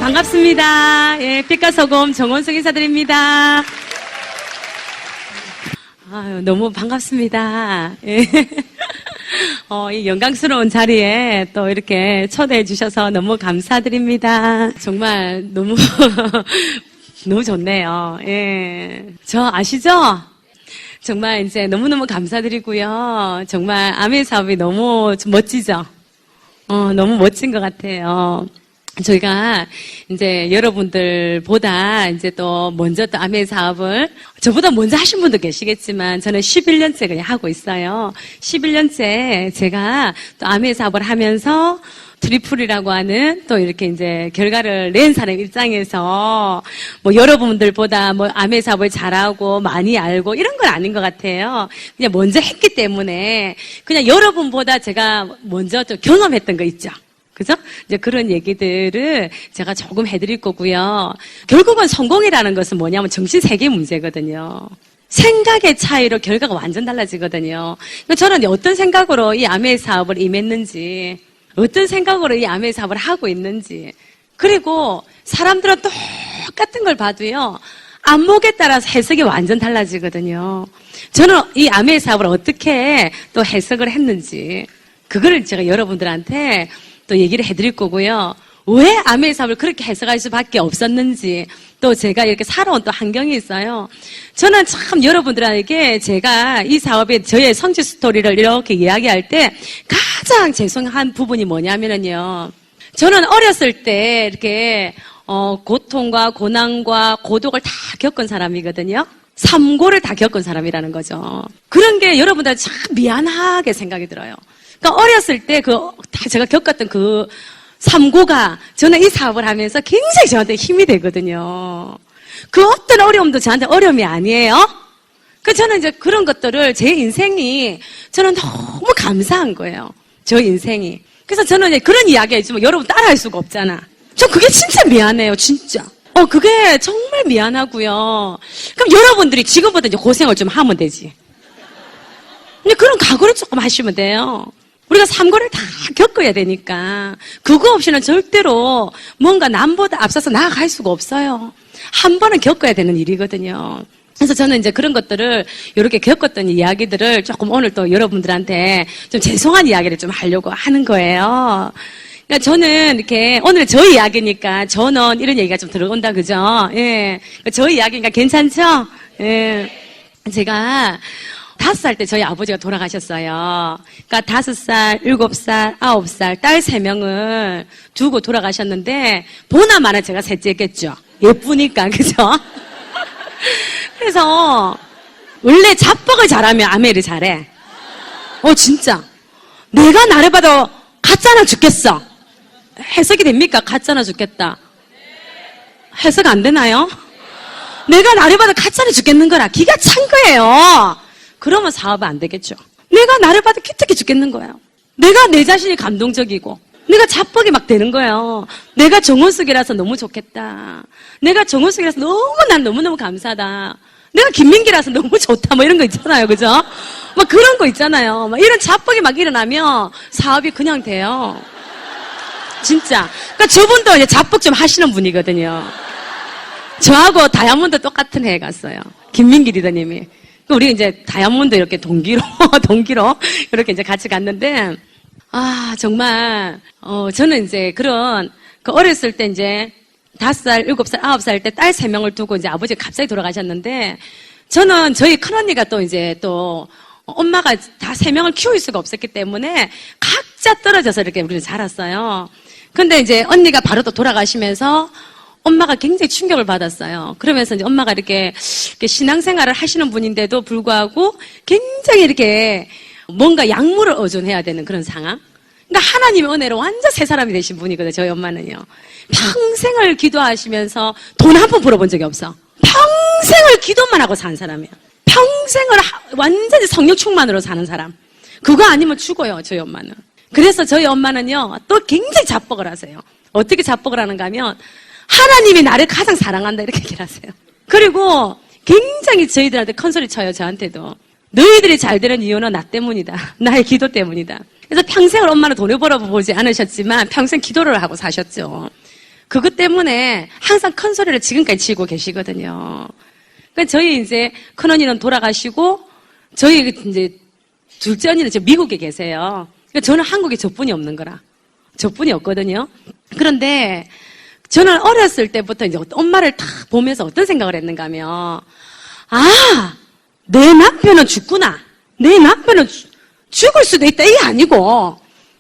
반갑습니다. 예, 빛과소금 정원석 인사드립니다. 아유, 너무 반갑습니다. 예. 이 영광스러운 자리에 또 이렇게 초대해 주셔서 너무 감사드립니다. 정말 너무, 너무 좋네요. 예. 저 아시죠? 정말 이제 너무너무 감사드리고요. 정말 아멘 사업이 너무 멋지죠? 너무 멋진 것 같아요. 저희가 이제 여러분들보다 이제 또 먼저 또 아멘 사업을 저보다 먼저 하신 분도 계시겠지만 저는 11년째 그냥 하고 있어요. 11년째 제가 또 아멘 사업을 하면서 트리플이라고 하는 또 이렇게 이제 결과를 낸 사람 입장에서 뭐 여러분들보다 뭐 아멘 사업을 잘하고 많이 알고 이런 건 아닌 것 같아요. 그냥 먼저 했기 때문에 그냥 여러분보다 제가 먼저 좀 경험했던 거 있죠. 그죠? 이제 그런 얘기들을 제가 조금 해드릴 거고요. 결국은 성공이라는 것은 뭐냐면 정신세계 문제거든요. 생각의 차이로 결과가 완전 달라지거든요. 그러니까 저는 어떤 생각으로 이 아멘 사업을 임했는지, 어떤 생각으로 이 아멘 사업을 하고 있는지, 그리고 사람들은 똑같은 걸 봐도요, 안목에 따라서 해석이 완전 달라지거든요. 저는 이 아멘 사업을 어떻게 또 해석을 했는지, 그거를 제가 여러분들한테 또 얘기를 해드릴 거고요. 왜 아멘 사업을 그렇게 해석할 수밖에 없었는지 또 제가 이렇게 살아온 또 환경이 있어요. 저는 참 여러분들에게 제가 이 사업에 저의 성취 스토리를 이렇게 이야기할 때 가장 죄송한 부분이 뭐냐면요. 저는 어렸을 때 이렇게 고통과 고난과 고독을 다 겪은 사람이거든요. 삼고를 다 겪은 사람이라는 거죠. 그런 게 여러분들 참 미안하게 생각이 들어요. 그러니까 어렸을 때 다 제가 겪었던 그 삼고가 저는 이 사업을 하면서 굉장히 저한테 힘이 되거든요. 그 어떤 어려움도 저한테 어려움이 아니에요. 그 저는 이제 그런 것들을 제 인생이 저는 너무 감사한 거예요. 저 인생이. 그래서 저는 이제 그런 이야기 해주면 여러분 따라할 수가 없잖아. 저 그게 진짜 미안해요, 진짜. 그게 정말 미안하고요. 그럼 여러분들이 지금부터 이제 고생을 좀 하면 되지. 근데 그런 각오를 조금 하시면 돼요. 우리가 삼고를 다 겪어야 되니까 그거 없이는 절대로 뭔가 남보다 앞서서 나아갈 수가 없어요. 한 번은 겪어야 되는 일이거든요. 그래서 저는 이제 그런 것들을 이렇게 겪었던 이야기들을 조금 오늘 또 여러분들한테 좀 죄송한 이야기를 좀 하려고 하는 거예요. 그러니까 저는 이렇게 오늘 저 이야기니까 저는 이런 얘기가 좀 들어온다 그죠? 예, 저 이야기니까 괜찮죠? 예, 제가 5살 때 저희 아버지가 돌아가셨어요. 그러니까 5살, 7살, 9살 딸 3명을 두고 돌아가셨는데 보나마나 제가 셋째겠죠. 예쁘니까 그죠? 그래서 원래 자뻑을 잘하면 아메를 잘해. 진짜. 내가 나를 봐도 가짜나 죽겠어. 해석이 됩니까? 가짜나 죽겠다. 해석 안 되나요? 내가 나를 봐도 가짜나 죽겠는 거라 기가 찬 거예요. 그러면 사업은 안 되겠죠. 내가 나를 봐도 기특해 죽겠는 거예요. 내가 내 자신이 감동적이고 내가 자뻑이 막 되는 거예요. 내가 정원석이라서 너무 좋겠다. 내가 정원석이라서 난 너무너무 감사하다. 내가 김민기라서 너무 좋다. 뭐 이런 거 있잖아요. 그죠? 막 그런 거 있잖아요. 막 이런 자뻑이 막 일어나면 사업이 그냥 돼요. 진짜. 그러니까 저분도 이제 자뻑 좀 하시는 분이거든요. 저하고 다이아몬드 똑같은 해 갔어요. 김민기 리더님이. 우리 이제 다이아몬드 이렇게 동기로 이렇게 이제 같이 갔는데, 정말, 저는 이제 그런, 어렸을 때 이제 5살, 7살, 9살 때 딸 3명을 두고 이제 아버지가 갑자기 돌아가셨는데, 저는 저희 큰언니가 또 이제 또, 엄마가 다 3명을 키울 수가 없었기 때문에 각자 떨어져서 이렇게 우리는 자랐어요. 근데 이제 언니가 바로 또 돌아가시면서 엄마가 굉장히 충격을 받았어요. 그러면서 이제 엄마가 이렇게 신앙생활을 하시는 분인데도 불구하고 굉장히 이렇게 뭔가 약물을 의존해야 되는 그런 상황. 그러니까 하나님의 은혜로 완전 새 사람이 되신 분이거든요. 저희 엄마는요. 평생을 기도하시면서 돈 한 푼 벌어본 적이 없어. 평생을 기도만 하고 산 사람이에요. 평생을 완전히 성령 충만으로 사는 사람. 그거 아니면 죽어요. 저희 엄마는. 그래서 저희 엄마는요. 또 굉장히 자뻑을 하세요. 어떻게 자뻑을 하는가 하면 하나님이 나를 가장 사랑한다 이렇게 얘기를 하세요. 그리고 굉장히 저희들한테 큰 소리 쳐요. 저한테도. 너희들이 잘 되는 이유는 나 때문이다. 나의 기도 때문이다. 그래서 평생을 엄마는 돈을 벌어보지 않으셨지만 평생 기도를 하고 사셨죠. 그것 때문에 항상 큰 소리를 지금까지 치고 계시거든요. 그러니까 저희 이제 큰 언니는 돌아가시고, 저희 이제 둘째 언니는 지금 미국에 계세요. 그러니까 저는 한국에 저뿐이 없는 거라. 저뿐이 없거든요. 그런데 저는 어렸을 때부터 이제 엄마를 딱 보면서 어떤 생각을 했는가 하면, 아, 내 남편은 죽구나. 내 남편은 죽을 수도 있다. 이게 아니고,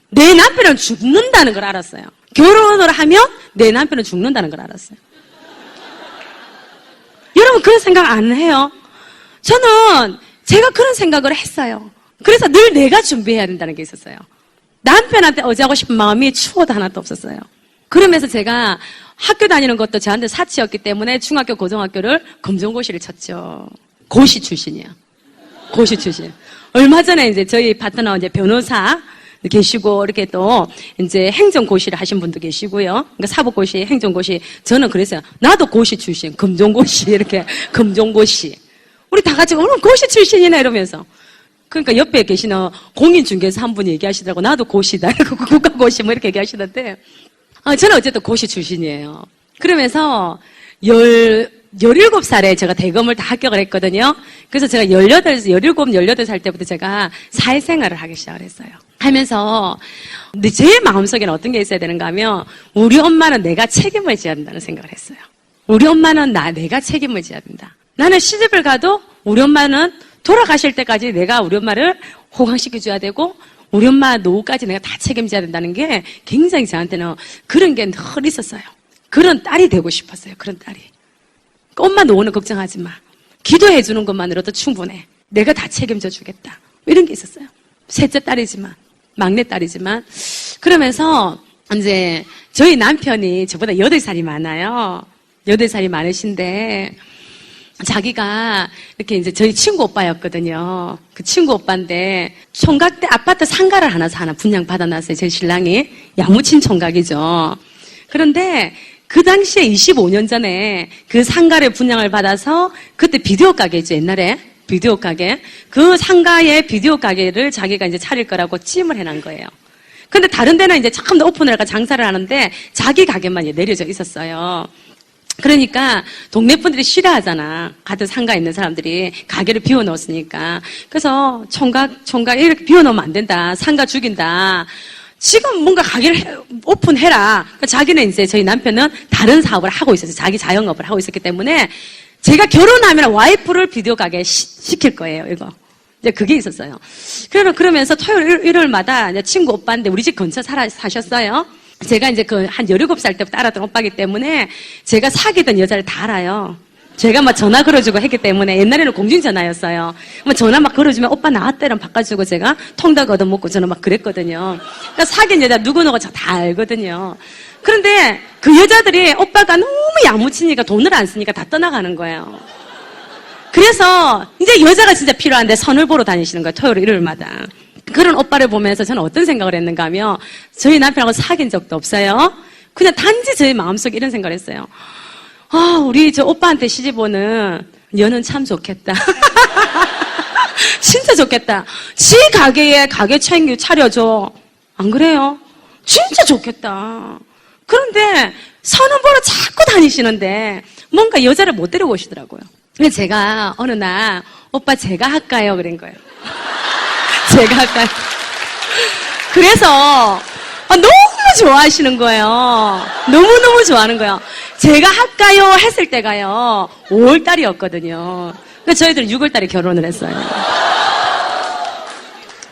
내 남편은 죽는다는 걸 알았어요. 결혼을 하면 내 남편은 죽는다는 걸 알았어요. 여러분 그런 생각 안 해요? 저는 제가 그런 생각을 했어요. 그래서 늘 내가 준비해야 된다는 게 있었어요. 남편한테 어지하고 싶은 마음이 추워도 하나도 없었어요. 그러면서 제가 학교 다니는 것도 저한테 사치였기 때문에 중학교, 고등학교를 검정고시를 쳤죠. 고시 출신이야. 고시 출신. 얼마 전에 이제 저희 파트너 이제 변호사 계시고, 이렇게 또, 이제 행정고시를 하신 분도 계시고요. 그러니까 사법고시, 행정고시. 저는 그랬어요. 나도 고시 출신, 검정고시, 이렇게, 검정고시. 우리 다 같이, 오늘 고시 출신이네, 이러면서. 그러니까 옆에 계시는 공인중개사 한 분이 얘기하시더라고. 나도 고시다. 국가고시 뭐 이렇게 얘기하시던데. 저는 어쨌든 고시 출신이에요. 그러면서, 17살에 제가 대검을 다 합격을 했거든요. 그래서 제가 17, 18살 때부터 제가 사회생활을 하기 시작을 했어요. 하면서, 근데 제 마음속에는 어떤 게 있어야 되는가 하면, 우리 엄마는 내가 책임을 져야 된다는 생각을 했어요. 우리 엄마는 내가 책임을 져야 된다. 나는 시집을 가도 우리 엄마는 돌아가실 때까지 내가 우리 엄마를 호강시켜줘야 되고, 우리 엄마 노후까지 내가 다 책임져야 된다는 게 굉장히 저한테는 그런 게 늘 있었어요. 그런 딸이 되고 싶었어요. 그런 딸이. 엄마 노후는 걱정하지 마. 기도해 주는 것만으로도 충분해. 내가 다 책임져 주겠다. 이런 게 있었어요. 셋째 딸이지만, 막내 딸이지만. 그러면서 이제 저희 남편이 저보다 8살이 많아요. 8살이 많으신데 자기가 이렇게 이제 저희 친구 오빠였거든요. 그 친구 오빠인데 총각 때 아파트 상가를 하나 분양 받아놨어요. 제 신랑이. 야무친 총각이죠. 그런데 그 당시에 25년 전에 그 상가를 분양을 받아서 그때 비디오 가게죠. 옛날에 비디오 가게. 그 상가의 비디오 가게를 자기가 이제 차릴 거라고 찜을 해놓은 거예요. 근데 다른 데는 이제 처음 오픈을 해가 장사를 하는데 자기 가게만 내려져 있었어요. 그러니까 동네 분들이 싫어하잖아. 같은 상가에 있는 사람들이 가게를 비워놓았으니까. 그래서 총각 이렇게 비워놓으면 안 된다. 상가 죽인다. 지금 뭔가 가게를 오픈해라. 그러니까 자기는 이제 저희 남편은 다른 사업을 하고 있었어요. 자기 자영업을 하고 있었기 때문에 제가 결혼하면 와이프를 비디오 가게에 시킬 거예요. 이거. 이제 그게 있었어요. 그러면서 토요일, 일요일마다 이제 친구 오빠인데 우리 집 근처 사셨어요. 제가 이제 한 17살 때부터 알았던 오빠기 때문에 제가 사귀던 여자를 다 알아요. 제가 막 전화 걸어주고 했기 때문에 옛날에는 공중전화였어요. 뭐 전화 막 걸어주면 오빠 나왔대랑 바꿔주고 제가 통닭 얻어먹고 저는 막 그랬거든요. 그러니까 사귄 여자 누구누구 저 다 알거든요. 그런데 그 여자들이 오빠가 너무 야무치니까 돈을 안 쓰니까 다 떠나가는 거예요. 그래서 이제 여자가 진짜 필요한데 선을 보러 다니시는 거예요. 토요일, 일요일마다. 그런 오빠를 보면서 저는 어떤 생각을 했는가 하면 저희 남편하고 사귄 적도 없어요. 그냥 단지 저희 마음속에 이런 생각을 했어요. 우리 저 오빠한테 시집 오는 여는 참 좋겠다. 진짜 좋겠다. 지 가게에 가게 차려줘. 안 그래요? 진짜 좋겠다. 그런데 선은 보러 자꾸 다니시는데 뭔가 여자를 못 데려오시더라고요. 근데 제가 어느 날 오빠 제가 할까요? 그런 거예요. 제가 할까요? 그래서 너무 좋아하시는 거예요. 너무너무 좋아하는 거예요. 제가 할까요? 했을 때가요 5월달이었거든요. 그래서 저희들은 6월달에 결혼을 했어요.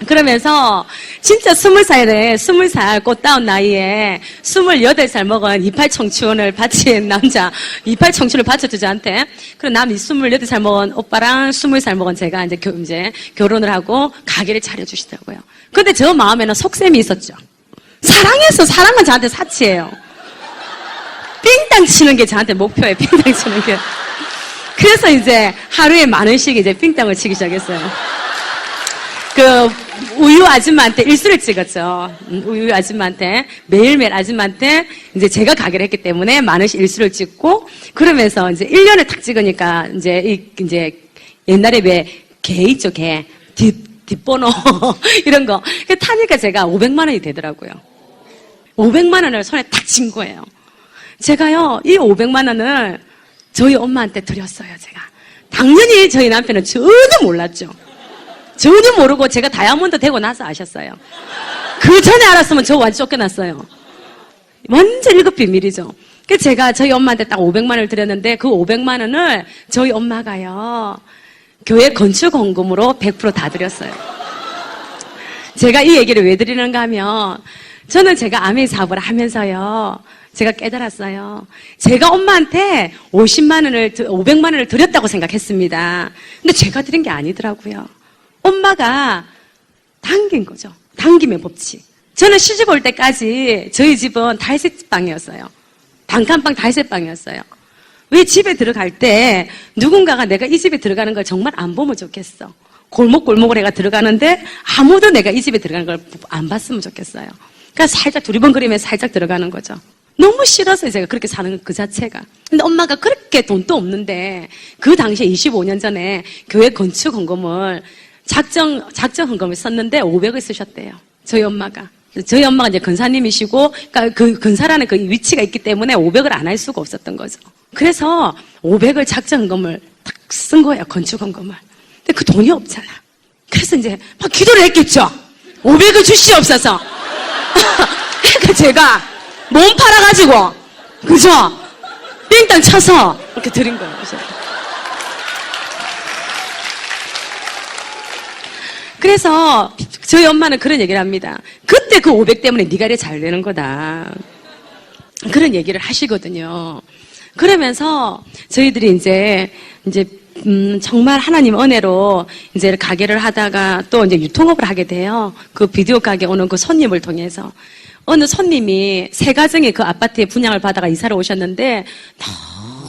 그러면서 진짜 20살 꽃다운 나이에 28살 먹은 이팔 청춘을 바친 남자, 이팔 청춘을 바쳤죠, 저한테. 그리고 28살 먹은 오빠랑 20살 먹은 제가 이제 결혼을 하고 가게를 차려주시더라고요. 근데 저 마음에는 속셈이 있었죠. 사랑은 저한테 사치예요. 삥땅 치는 게 저한테 목표예요, 삥땅 치는 게. 그래서 이제 하루에 많은씩 이제 삥땅을 치기 시작했어요. 우유 아줌마한테 일수를 찍었죠. 우유 아줌마한테, 매일매일 아줌마한테 이제 제가 가게를 했기 때문에 많은씩 일수를 찍고, 그러면서 이제 1년을 딱 찍으니까 이제 옛날에 왜 개 있죠, 개. 뒷번호. 이런 거. 타니까 제가 500만 원이 되더라고요. 500만 원을 손에 딱 쥔 거예요. 제가요, 이 500만 원을 저희 엄마한테 드렸어요, 제가. 당연히 저희 남편은 전혀 몰랐죠. 전혀 모르고 제가 다이아몬드 되고 나서 아셨어요. 그 전에 알았으면 저 완전 쫓겨났어요. 완전 1급 비밀이죠. 그래서 제가 저희 엄마한테 딱 500만 원을 드렸는데 그 500만 원을 저희 엄마가요, 교회 건축 헌금으로 100% 다 드렸어요. 제가 이 얘기를 왜 드리는가 하면 저는 제가 아멘 사업을 하면서요, 제가 깨달았어요. 제가 엄마한테 500만 원을 드렸다고 생각했습니다. 근데 제가 드린 게 아니더라고요. 엄마가 당긴 거죠. 당김의 법칙. 저는 시집 올 때까지 저희 집은 달색방이었어요. 단칸방 달색방이었어요. 왜 집에 들어갈 때 누군가가 내가 이 집에 들어가는 걸 정말 안 보면 좋겠어. 골목골목을 내가 들어가는데 아무도 내가 이 집에 들어가는 걸 안 봤으면 좋겠어요. 그러니까 살짝 두리번거리면서 살짝 들어가는 거죠. 너무 싫었어요, 제가 그렇게 사는 그 자체가. 근데 엄마가 그렇게 돈도 없는데 그 당시에 25년 전에 교회 건축 헌금을 작정 헌금을 썼는데 500을 쓰셨대요. 저희 엄마가. 저희 엄마가 이제 근사님이시고, 그러니까 그 근사라는 그 위치가 있기 때문에 500을 안 할 수가 없었던 거죠. 그래서 500을 작정 헌금을 딱 쓴 거예요, 건축 헌금을. 근데 그 돈이 없잖아. 그래서 이제 막 기도를 했겠죠. 500을 주시옵소서. 그러니까 제가 몸 팔아가지고, 그죠? 빙땅 쳐서 이렇게 드린 거예요. 그래서 저희 엄마는 그런 얘기를 합니다. 그때 그 500 때문에 네가 이래 잘 되는 거다. 그런 얘기를 하시거든요. 그러면서 저희들이 이제 정말 하나님 은혜로 이제 가게를 하다가 또 이제 유통업을 하게 돼요. 그 비디오 가게 오는 그 손님을 통해서. 어느 손님이 세 가정이 그 아파트에 분양을 받아가 이사를 오셨는데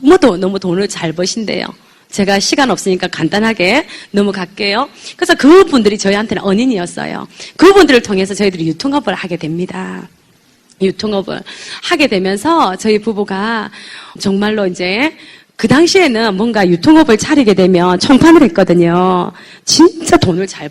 너무 돈을 잘 버신대요. 제가 시간 없으니까 간단하게 넘어갈게요. 그래서 그분들이 저희한테는 언인이었어요. 그분들을 통해서 저희들이 유통업을 하게 됩니다. 유통업을 하게 되면서 저희 부부가 정말로 이제 그 당시에는 뭔가 유통업을 차리게 되면 총판을 했거든요. 진짜 돈을 잘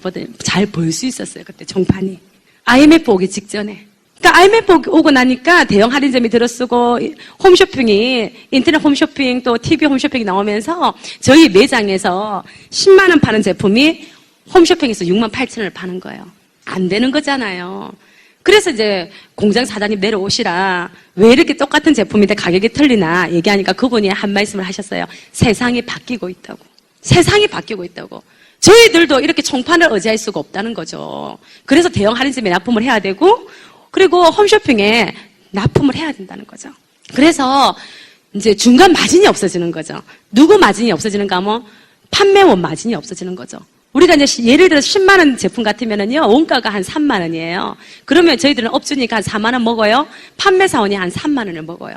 벌 수 있었어요. 그때 총판이. IMF 오기 직전에. 그러니까 IMF 오고 나니까 대형 할인점이 들어서고 홈쇼핑이 인터넷 홈쇼핑 또 TV 홈쇼핑이 나오면서 저희 매장에서 10만 원 파는 제품이 홈쇼핑에서 6만 8천 원을 파는 거예요. 안 되는 거잖아요. 그래서 이제 공장 사장님 내려오시라. 왜 이렇게 똑같은 제품인데 가격이 틀리나 얘기하니까 그분이 한 말씀을 하셨어요. 세상이 바뀌고 있다고. 세상이 바뀌고 있다고. 저희들도 이렇게 총판을 의지할 수가 없다는 거죠. 그래서 대형 할인점에 납품을 해야 되고 그리고 홈쇼핑에 납품을 해야 된다는 거죠. 그래서 이제 중간 마진이 없어지는 거죠. 누구 마진이 없어지는가 하면 판매원 마진이 없어지는 거죠. 우리가 이제 예를 들어서 10만 원 제품 같으면은요, 원가가 한 3만 원이에요. 그러면 저희들은 업주니까 한 4만 원 먹어요. 판매사원이 한 3만 원을 먹어요.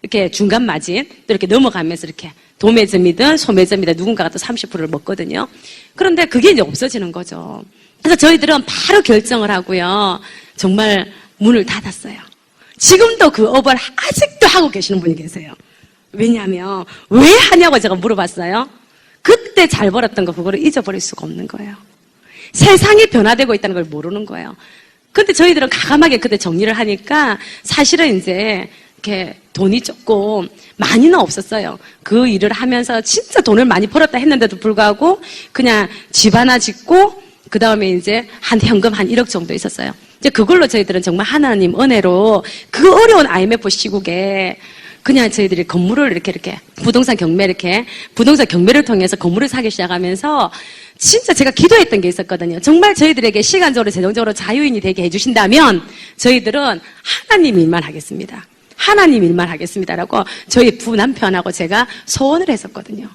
이렇게 중간 마진, 또 이렇게 넘어가면서 이렇게 도매점이든 소매점이든 누군가가 또 30%를 먹거든요. 그런데 그게 이제 없어지는 거죠. 그래서 저희들은 바로 결정을 하고요. 정말 문을 닫았어요. 지금도 그 업을 아직도 하고 계시는 분이 계세요. 왜냐하면 왜 하냐고 제가 물어봤어요. 그때 잘 벌었던 거 그거를 잊어버릴 수가 없는 거예요. 세상이 변화되고 있다는 걸 모르는 거예요. 근데 저희들은 가감하게 그때 정리를 하니까 사실은 이제 이렇게 돈이 조금 많이는 없었어요. 그 일을 하면서 진짜 돈을 많이 벌었다 했는데도 불구하고 그냥 집 하나 짓고 그 다음에 이제 현금 한 1억 정도 있었어요. 이제 그걸로 저희들은 정말 하나님 은혜로 그 어려운 IMF 시국에 그냥 저희들이 건물을 이렇게 부동산 경매를 통해서 건물을 사기 시작하면서 진짜 제가 기도했던 게 있었거든요. 정말 저희들에게 시간적으로 재정적으로 자유인이 되게 해주신다면 저희들은 하나님 일만 하겠습니다. 하나님 일만 하겠습니다라고 저희 부남편하고 제가 소원을 했었거든요.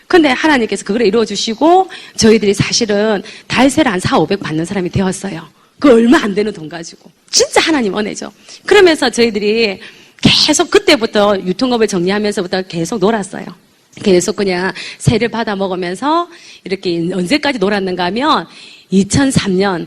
근데 하나님께서 그걸 이루어주시고 저희들이 사실은 달세를 한 4, 500 받는 사람이 되었어요. 그 얼마 안 되는 돈 가지고. 진짜 하나님 은혜죠. 그러면서 저희들이 계속 그때부터 유통업을 정리하면서부터 계속 놀았어요. 계속 그냥 세를 받아 먹으면서 이렇게 언제까지 놀았는가 하면 2003년까지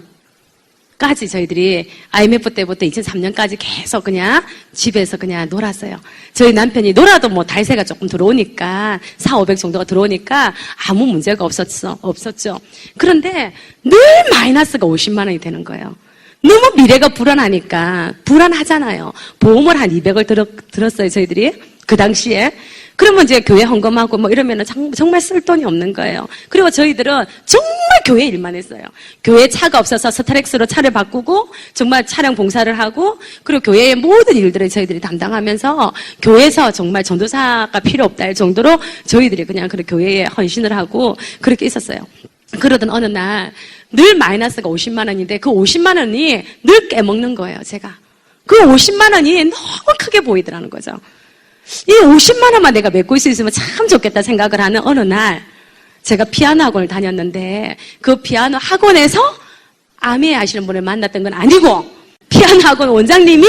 저희들이 IMF 때부터 2003년까지 계속 그냥 집에서 그냥 놀았어요. 저희 남편이 놀아도 뭐 달세가 조금 들어오니까 4, 500 정도가 들어오니까 아무 문제가 없었죠. 그런데 늘 마이너스가 50만 원이 되는 거예요. 너무 미래가 불안하니까, 불안하잖아요. 보험을 한 200을 들었어요, 저희들이. 그 당시에. 그러면 이제 교회 헌금하고 뭐 이러면은 정말 쓸 돈이 없는 거예요. 그리고 저희들은 정말 교회 일만 했어요. 교회 차가 없어서 스타렉스로 차를 바꾸고 정말 차량 봉사를 하고 그리고 교회의 모든 일들을 저희들이 담당하면서 교회에서 정말 전도사가 필요 없다 할 정도로 저희들이 그냥 그 교회에 헌신을 하고 그렇게 있었어요. 그러던 어느 날 늘 마이너스가 50만 원인데 그 50만 원이 늘 깨먹는 거예요, 제가. 그 50만 원이 너무 크게 보이더라는 거죠. 이 50만 원만 내가 메꿀 수 있으면 참 좋겠다 생각을 하는 어느 날 제가 피아노 학원을 다녔는데 그 피아노 학원에서 아메 하시는 분을 만났던 건 아니고 피아노 학원 원장님이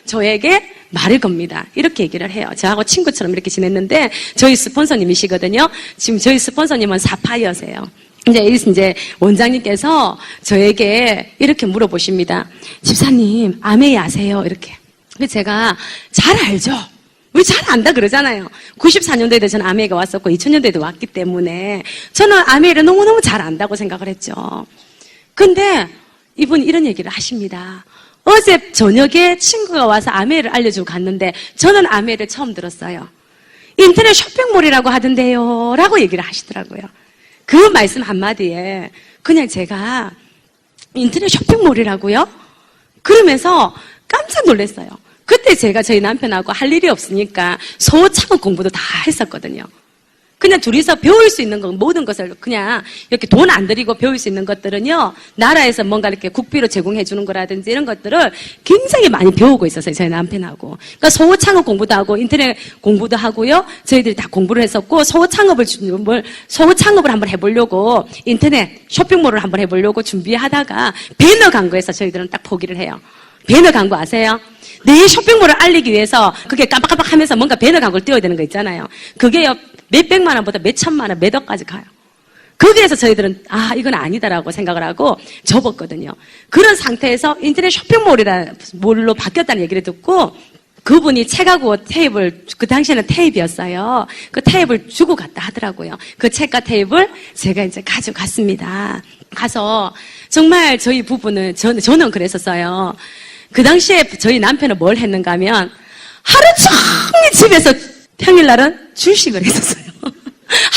저에게 말을 겁니다. 이렇게 얘기를 해요. 저하고 친구처럼 이렇게 지냈는데 저희 스폰서님이시거든요. 지금 저희 스폰서님은 사파이어세요. 이제 원장님께서 저에게 이렇게 물어보십니다. 집사님, 아메이 아세요? 이렇게. 근데 제가 잘 알죠. 우리 잘 안다 그러잖아요. 94년도에도 저는 아메이가 왔었고 2000년도에도 왔기 때문에 저는 아메이를 너무너무 잘 안다고 생각을 했죠. 근데 이분이 이런 얘기를 하십니다. 어제 저녁에 친구가 와서 아메이를 알려주고 갔는데 저는 아메이를 처음 들었어요. 인터넷 쇼핑몰이라고 하던데요 라고 얘기를 하시더라고요. 그 말씀 한마디에 그냥 제가 인터넷 쇼핑몰이라고요? 그러면서 깜짝 놀랐어요. 그때 제가 저희 남편하고 할 일이 없으니까 소창업 공부도 다 했었거든요. 그냥 둘이서 배울 수 있는 거, 모든 것을 그냥 이렇게 돈 안 들이고 배울 수 있는 것들은요, 나라에서 뭔가 이렇게 국비로 제공해 주는 거라든지 이런 것들을 굉장히 많이 배우고 있었어요, 저희 남편하고. 그러니까 소창업 공부도 하고, 인터넷 공부도 하고요, 저희들이 다 공부를 했었고, 소창업을 한번 해보려고, 인터넷 쇼핑몰을 한번 해보려고 준비하다가, 배너 광고에서 저희들은 딱 포기를 해요. 배너 광고 아세요? 내 쇼핑몰을 알리기 위해서 그게 깜빡깜빡 하면서 뭔가 배너 광고를 띄워야 되는 거 있잖아요. 그게요, 몇백만 원보다 몇천만 원, 몇 억까지 가요. 거기에서 저희들은 이건 아니다라고 생각을 하고 접었거든요. 그런 상태에서 인터넷 쇼핑몰로 바뀌었다는 얘기를 듣고 그분이 책하고 테이프를, 그 당시에는 테이프였어요. 그 테이프를 주고 갔다 하더라고요. 그 책과 테이프를 제가 이제 가져갔습니다. 가서 정말 저희 부부는, 저는 그랬었어요. 그 당시에 저희 남편은 뭘 했는가 하면 하루 종일 집에서 평일날은 주식을 했었어요.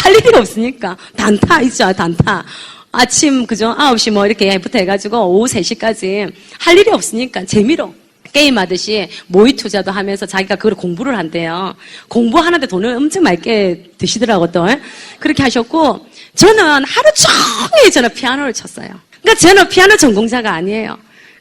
할 일이 없으니까. 단타 있죠, 단타. 아침, 9시 뭐 이렇게 부터 해가지고 오후 3시까지 할 일이 없으니까 재미로 게임하듯이 모의 투자도 하면서 자기가 그걸 공부를 한대요. 공부하는데 돈을 엄청 많게 드시더라고 또. 그렇게 하셨고, 저는 하루 종일 저는 피아노를 쳤어요. 그러니까 저는 피아노 전공자가 아니에요.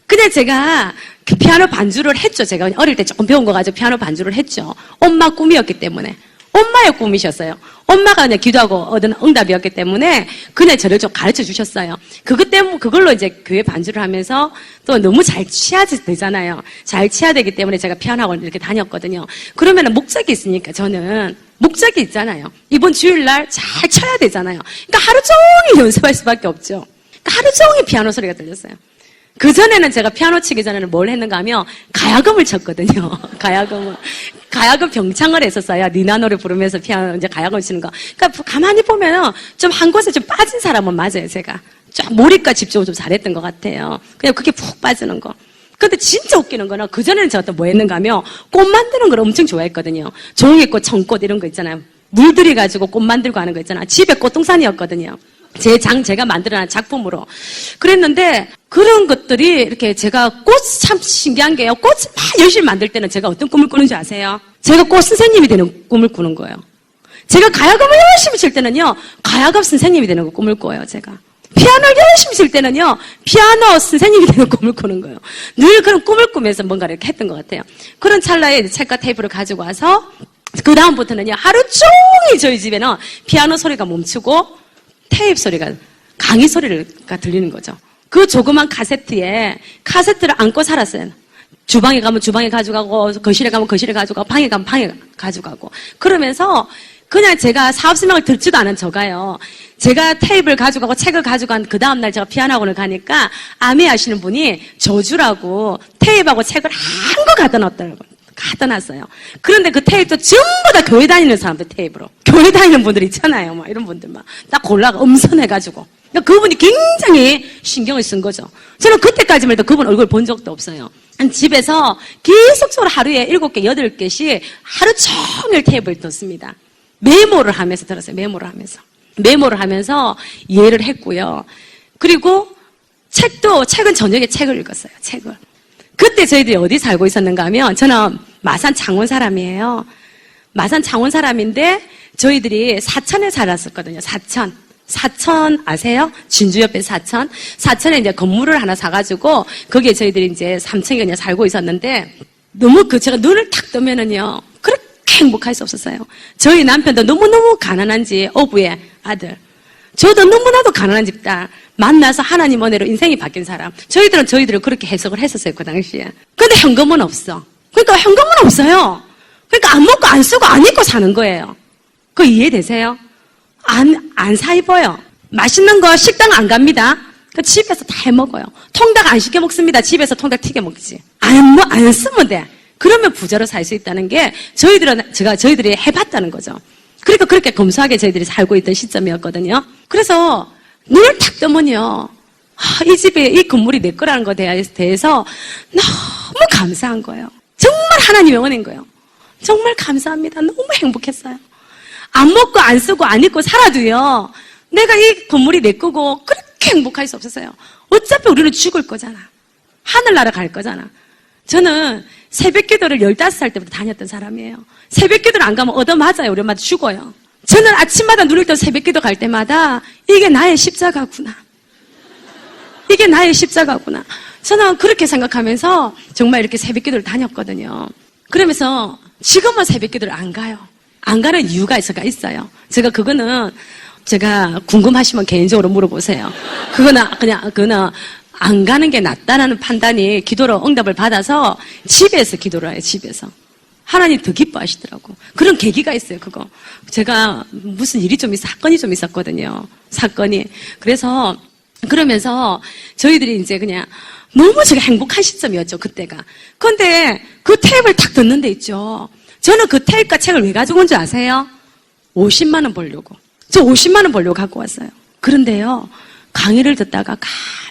그냥 제가 그 피아노 반주를 했죠. 제가 어릴 때 조금 배운 거 가지고 피아노 반주를 했죠. 엄마 꿈이었기 때문에. 엄마의 꿈이셨어요. 엄마가 그냥 기도하고 얻은 응답이었기 때문에 그냥 저를 좀 가르쳐 주셨어요. 그것 때문에 그걸로 이제 교회 반주를 하면서 또 너무 잘 치야 되잖아요. 잘 치야 되기 때문에 제가 피아노 학원 이렇게 다녔거든요. 그러면은 목적이 있으니까 저는 목적이 있잖아요. 이번 주일날 잘 쳐야 되잖아요. 그러니까 하루 종일 연습할 수밖에 없죠. 그러니까 하루 종일 피아노 소리가 들렸어요. 그전에는 제가 피아노 치기 전에는 뭘 했는가 하면 가야금을 쳤거든요. 가야금 병창을 했었어요. 니나 노래 부르면서 피아노 이제 가야금 치는 거. 그러니까 가만히 보면은 좀 한 곳에 좀 빠진 사람은 맞아요, 제가. 좀 몰입과 집중을 좀 잘했던 것 같아요. 그냥 그렇게 푹 빠지는 거. 근데 진짜 웃기는 거는 그전에는 제가 또 뭐 했는가 하면 꽃 만드는 걸 엄청 좋아했거든요. 종이꽃, 청꽃 이런 거 있잖아요. 물들이 가지고 꽃 만들고 하는 거 있잖아요. 집에 꽃동산이었거든요. 제가 만들어낸 작품으로. 그랬는데, 그런 것들이 이렇게 제가 꽃 참 신기한 게요. 꽃 막 열심히 만들 때는 제가 어떤 꿈을 꾸는 줄 아세요? 제가 꽃 선생님이 되는 꿈을 꾸는 거예요. 제가 가야금을 열심히 칠 때는요, 가야금 선생님이 되는 거 꿈을 꿔요, 제가. 피아노를 열심히 칠 때는요, 피아노 선생님이 되는 꿈을 꾸는 거예요. 늘 그런 꿈을 꾸면서 뭔가를 이렇게 했던 것 같아요. 그런 찰나에 책과 테이프를 가지고 와서, 그 다음부터는요, 하루 종일 저희 집에는 피아노 소리가 멈추고, 테이프 소리가, 강의 소리가 들리는 거죠. 그 조그만 카세트를 안고 살았어요. 주방에 가면 주방에 가져가고, 거실에 가면 거실에 가져가고, 방에 가면 방에 가져가고. 그러면서 그냥 제가 사업설명을 듣지도 않은 저가요. 제가 테이프를 가져가고 책을 가져간 그 다음날 제가 피아노 학원을 가니까 아메 하시는 분이 저주라고 테이프하고 책을 한거 갖다 놨더라고요. 갖다 놨어요. 그런데 그 테이프도 전부 다 교회 다니는 사람들 테이프로. 교회 다니는 분들 있잖아요. 막 이런 분들 막 딱 골라가 음선해가지고. 그러니까 그분이 굉장히 신경을 쓴 거죠. 저는 그때까지만 해도 그분 얼굴 본 적도 없어요. 집에서 계속적으로 하루에 7개, 8개씩 하루 종일 테이블 뒀습니다. 메모를 하면서 들었어요. 메모를 하면서 이해를 했고요. 그리고 책은 저녁에 책을 읽었어요. 책을. 그때 저희들이 어디 살고 있었는가 하면 저는 마산 창원 사람이에요. 마산 창원 사람인데 저희들이 사천에 살았었거든요. 사천 아세요? 진주 옆에 사천. 사천에 이제 건물을 하나 사가지고 거기에 저희들이 이제 3층에 그냥 살고 있었는데 너무 제가 눈을 탁 뜨면은요. 그렇게 행복할 수 없었어요. 저희 남편도 너무너무 가난한지 어부의 아들. 저도 너무나도 가난한 집딸. 만나서 하나님 은혜로 인생이 바뀐 사람. 저희들은 저희들을 그렇게 해석을 했었어요. 그 당시에. 근데 현금은 없어. 그러니까 현금은 없어요. 그러니까 안 먹고 안 쓰고 안 입고 사는 거예요. 그거 이해되세요? 안 사 입어요. 맛있는 거 식당 안 갑니다. 그 집에서 다 해 먹어요. 통닭 안 시켜 먹습니다. 집에서 통닭 튀겨 먹지. 안 쓰면 돼. 그러면 부자로 살 수 있다는 게 저희들이 해봤다는 거죠. 그러니까 그렇게 검소하게 저희들이 살고 있던 시점이었거든요. 그래서 눈을 탁 뜨면요. 이 집에 이 건물이 내 거라는 것에 대해서 너무 감사한 거예요. 정말 하나님의 은혜인 거예요. 정말 감사합니다. 너무 행복했어요. 안 먹고 안 쓰고 안 입고 살아도요. 내가 이 건물이 내 거고 그렇게 행복할 수 없었어요. 어차피 우리는 죽을 거잖아. 하늘나라 갈 거잖아. 저는 새벽기도를 15살 때부터 다녔던 사람이에요. 새벽기도를 안 가면 얻어맞아요. 우리 엄마도 죽어요. 저는 아침마다 눈을 떠 새벽기도 갈 때마다 이게 나의 십자가구나. 이게 나의 십자가구나. 저는 그렇게 생각하면서 정말 이렇게 새벽기도를 다녔거든요. 그러면서 지금은 새벽기도를 안 가요. 안 가는 이유가 있어요. 그거는 궁금하시면 개인적으로 물어보세요. 그거는 안 가는 게 낫다라는 판단이 기도로 응답을 받아서 집에서 기도를 해요. 집에서. 하나님 더 기뻐하시더라고. 그런 계기가 있어요. 그거. 제가 무슨 사건이 좀 있었거든요. 사건이. 그러면서 저희들이 이제 그냥 너무 제가 행복한 시점이었죠. 그때가. 그런데 그 테이프를 딱 듣는 데 있죠. 저는 그 테이프과 책을 왜 가지고 온 줄 아세요? 50만 원 벌려고. 저 50만 원 벌려고 갖고 왔어요. 그런데요. 강의를 듣다가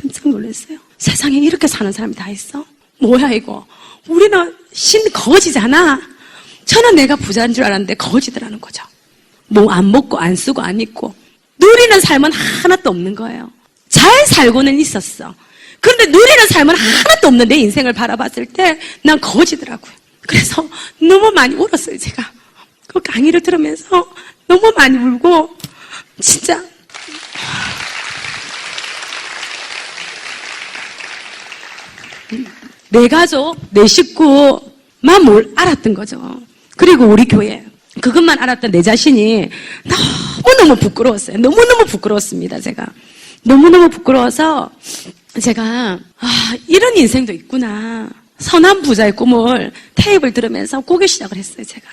깜짝 놀랐어요. 세상에 이렇게 사는 사람이 다 있어? 뭐야 이거? 우리는 거지잖아. 저는 내가 부자인 줄 알았는데 거지더라는 거죠. 뭐 안 먹고 안 쓰고 안 입고 누리는 삶은 하나도 없는 거예요. 잘 살고는 있었어. 그런데 누리는 삶은 하나도 없는 내 인생을 바라봤을 때 난 거지더라고요. 그래서 너무 많이 울었어요. 제가 그 강의를 들으면서 너무 많이 울고 진짜 내 가족, 내 식구만 알았던 거죠. 그리고 우리 교회. 그것만 알았던 내 자신이 너무너무 부끄러웠어요. 너무너무 부끄러웠습니다, 제가. 너무너무 부끄러워서 제가, 이런 인생도 있구나. 선한 부자의 꿈을 테이프를 들으면서 꾸기 시작을 했어요, 제가.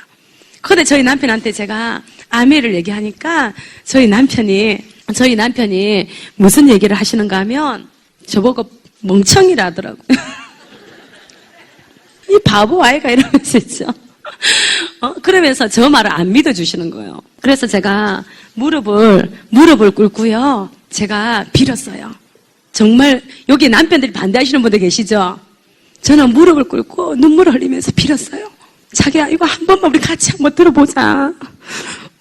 그런데 저희 남편한테 제가 아미를 얘기하니까 저희 남편이 무슨 얘기를 하시는가 하면 저보고 멍청이라 하더라고요. 이 바보 아이가 이러면서 있죠. 그러면서 저 말을 안 믿어주시는 거예요. 그래서 제가 무릎을 꿇고요. 제가 빌었어요. 정말 여기 남편들이 반대하시는 분들 계시죠? 저는 무릎을 꿇고 눈물을 흘리면서 빌었어요. 자기야 이거 한 번만 우리 같이 한번 들어보자.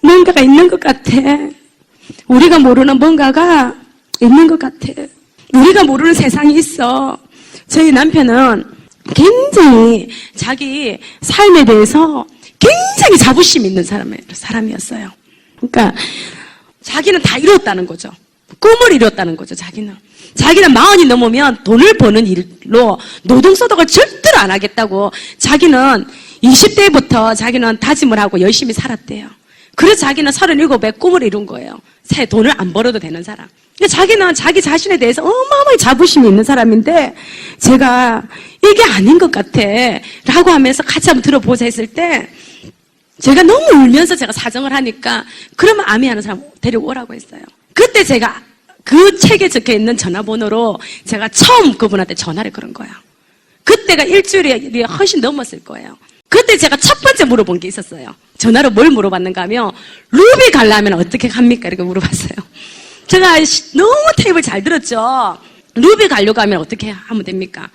뭔가가 있는 것 같아. 우리가 모르는 뭔가가 있는 것 같아. 우리가 모르는 세상이 있어. 저희 남편은 굉장히 자기 삶에 대해서 굉장히 자부심 있는 사람이었어요. 그러니까 자기는 다 이뤘다는 거죠. 꿈을 이뤘다는 거죠. 자기는 40이 넘으면 돈을 버는 일로 노동소득을 절대로 안 하겠다고 자기는 20대부터 자기는 다짐을 하고 열심히 살았대요. 그래서 자기는 37에 꿈을 이룬 거예요. 새 돈을 안 벌어도 되는 사람. 자기는 자기 자신에 대해서 어마어마하게 자부심이 있는 사람인데 제가 이게 아닌 것 같아 라고 하면서 같이 한번 들어보자 했을 때 제가 너무 울면서 제가 사정을 하니까 그러면 아미하는 사람 데리고 오라고 했어요. 그때 제가 그 책에 적혀있는 전화번호로 제가 처음 그분한테 전화를 걸은 거예요. 그때가 일주일이 훨씬 넘었을 거예요. 그때 제가 첫 번째 물어본 게 있었어요. 전화로 뭘 물어봤는가 하면 루비 가려면 어떻게 합니까? 이렇게 물어봤어요. 제가 너무 테이블 잘 들었죠. 루비 가려고 하면 어떻게 하면 됩니까?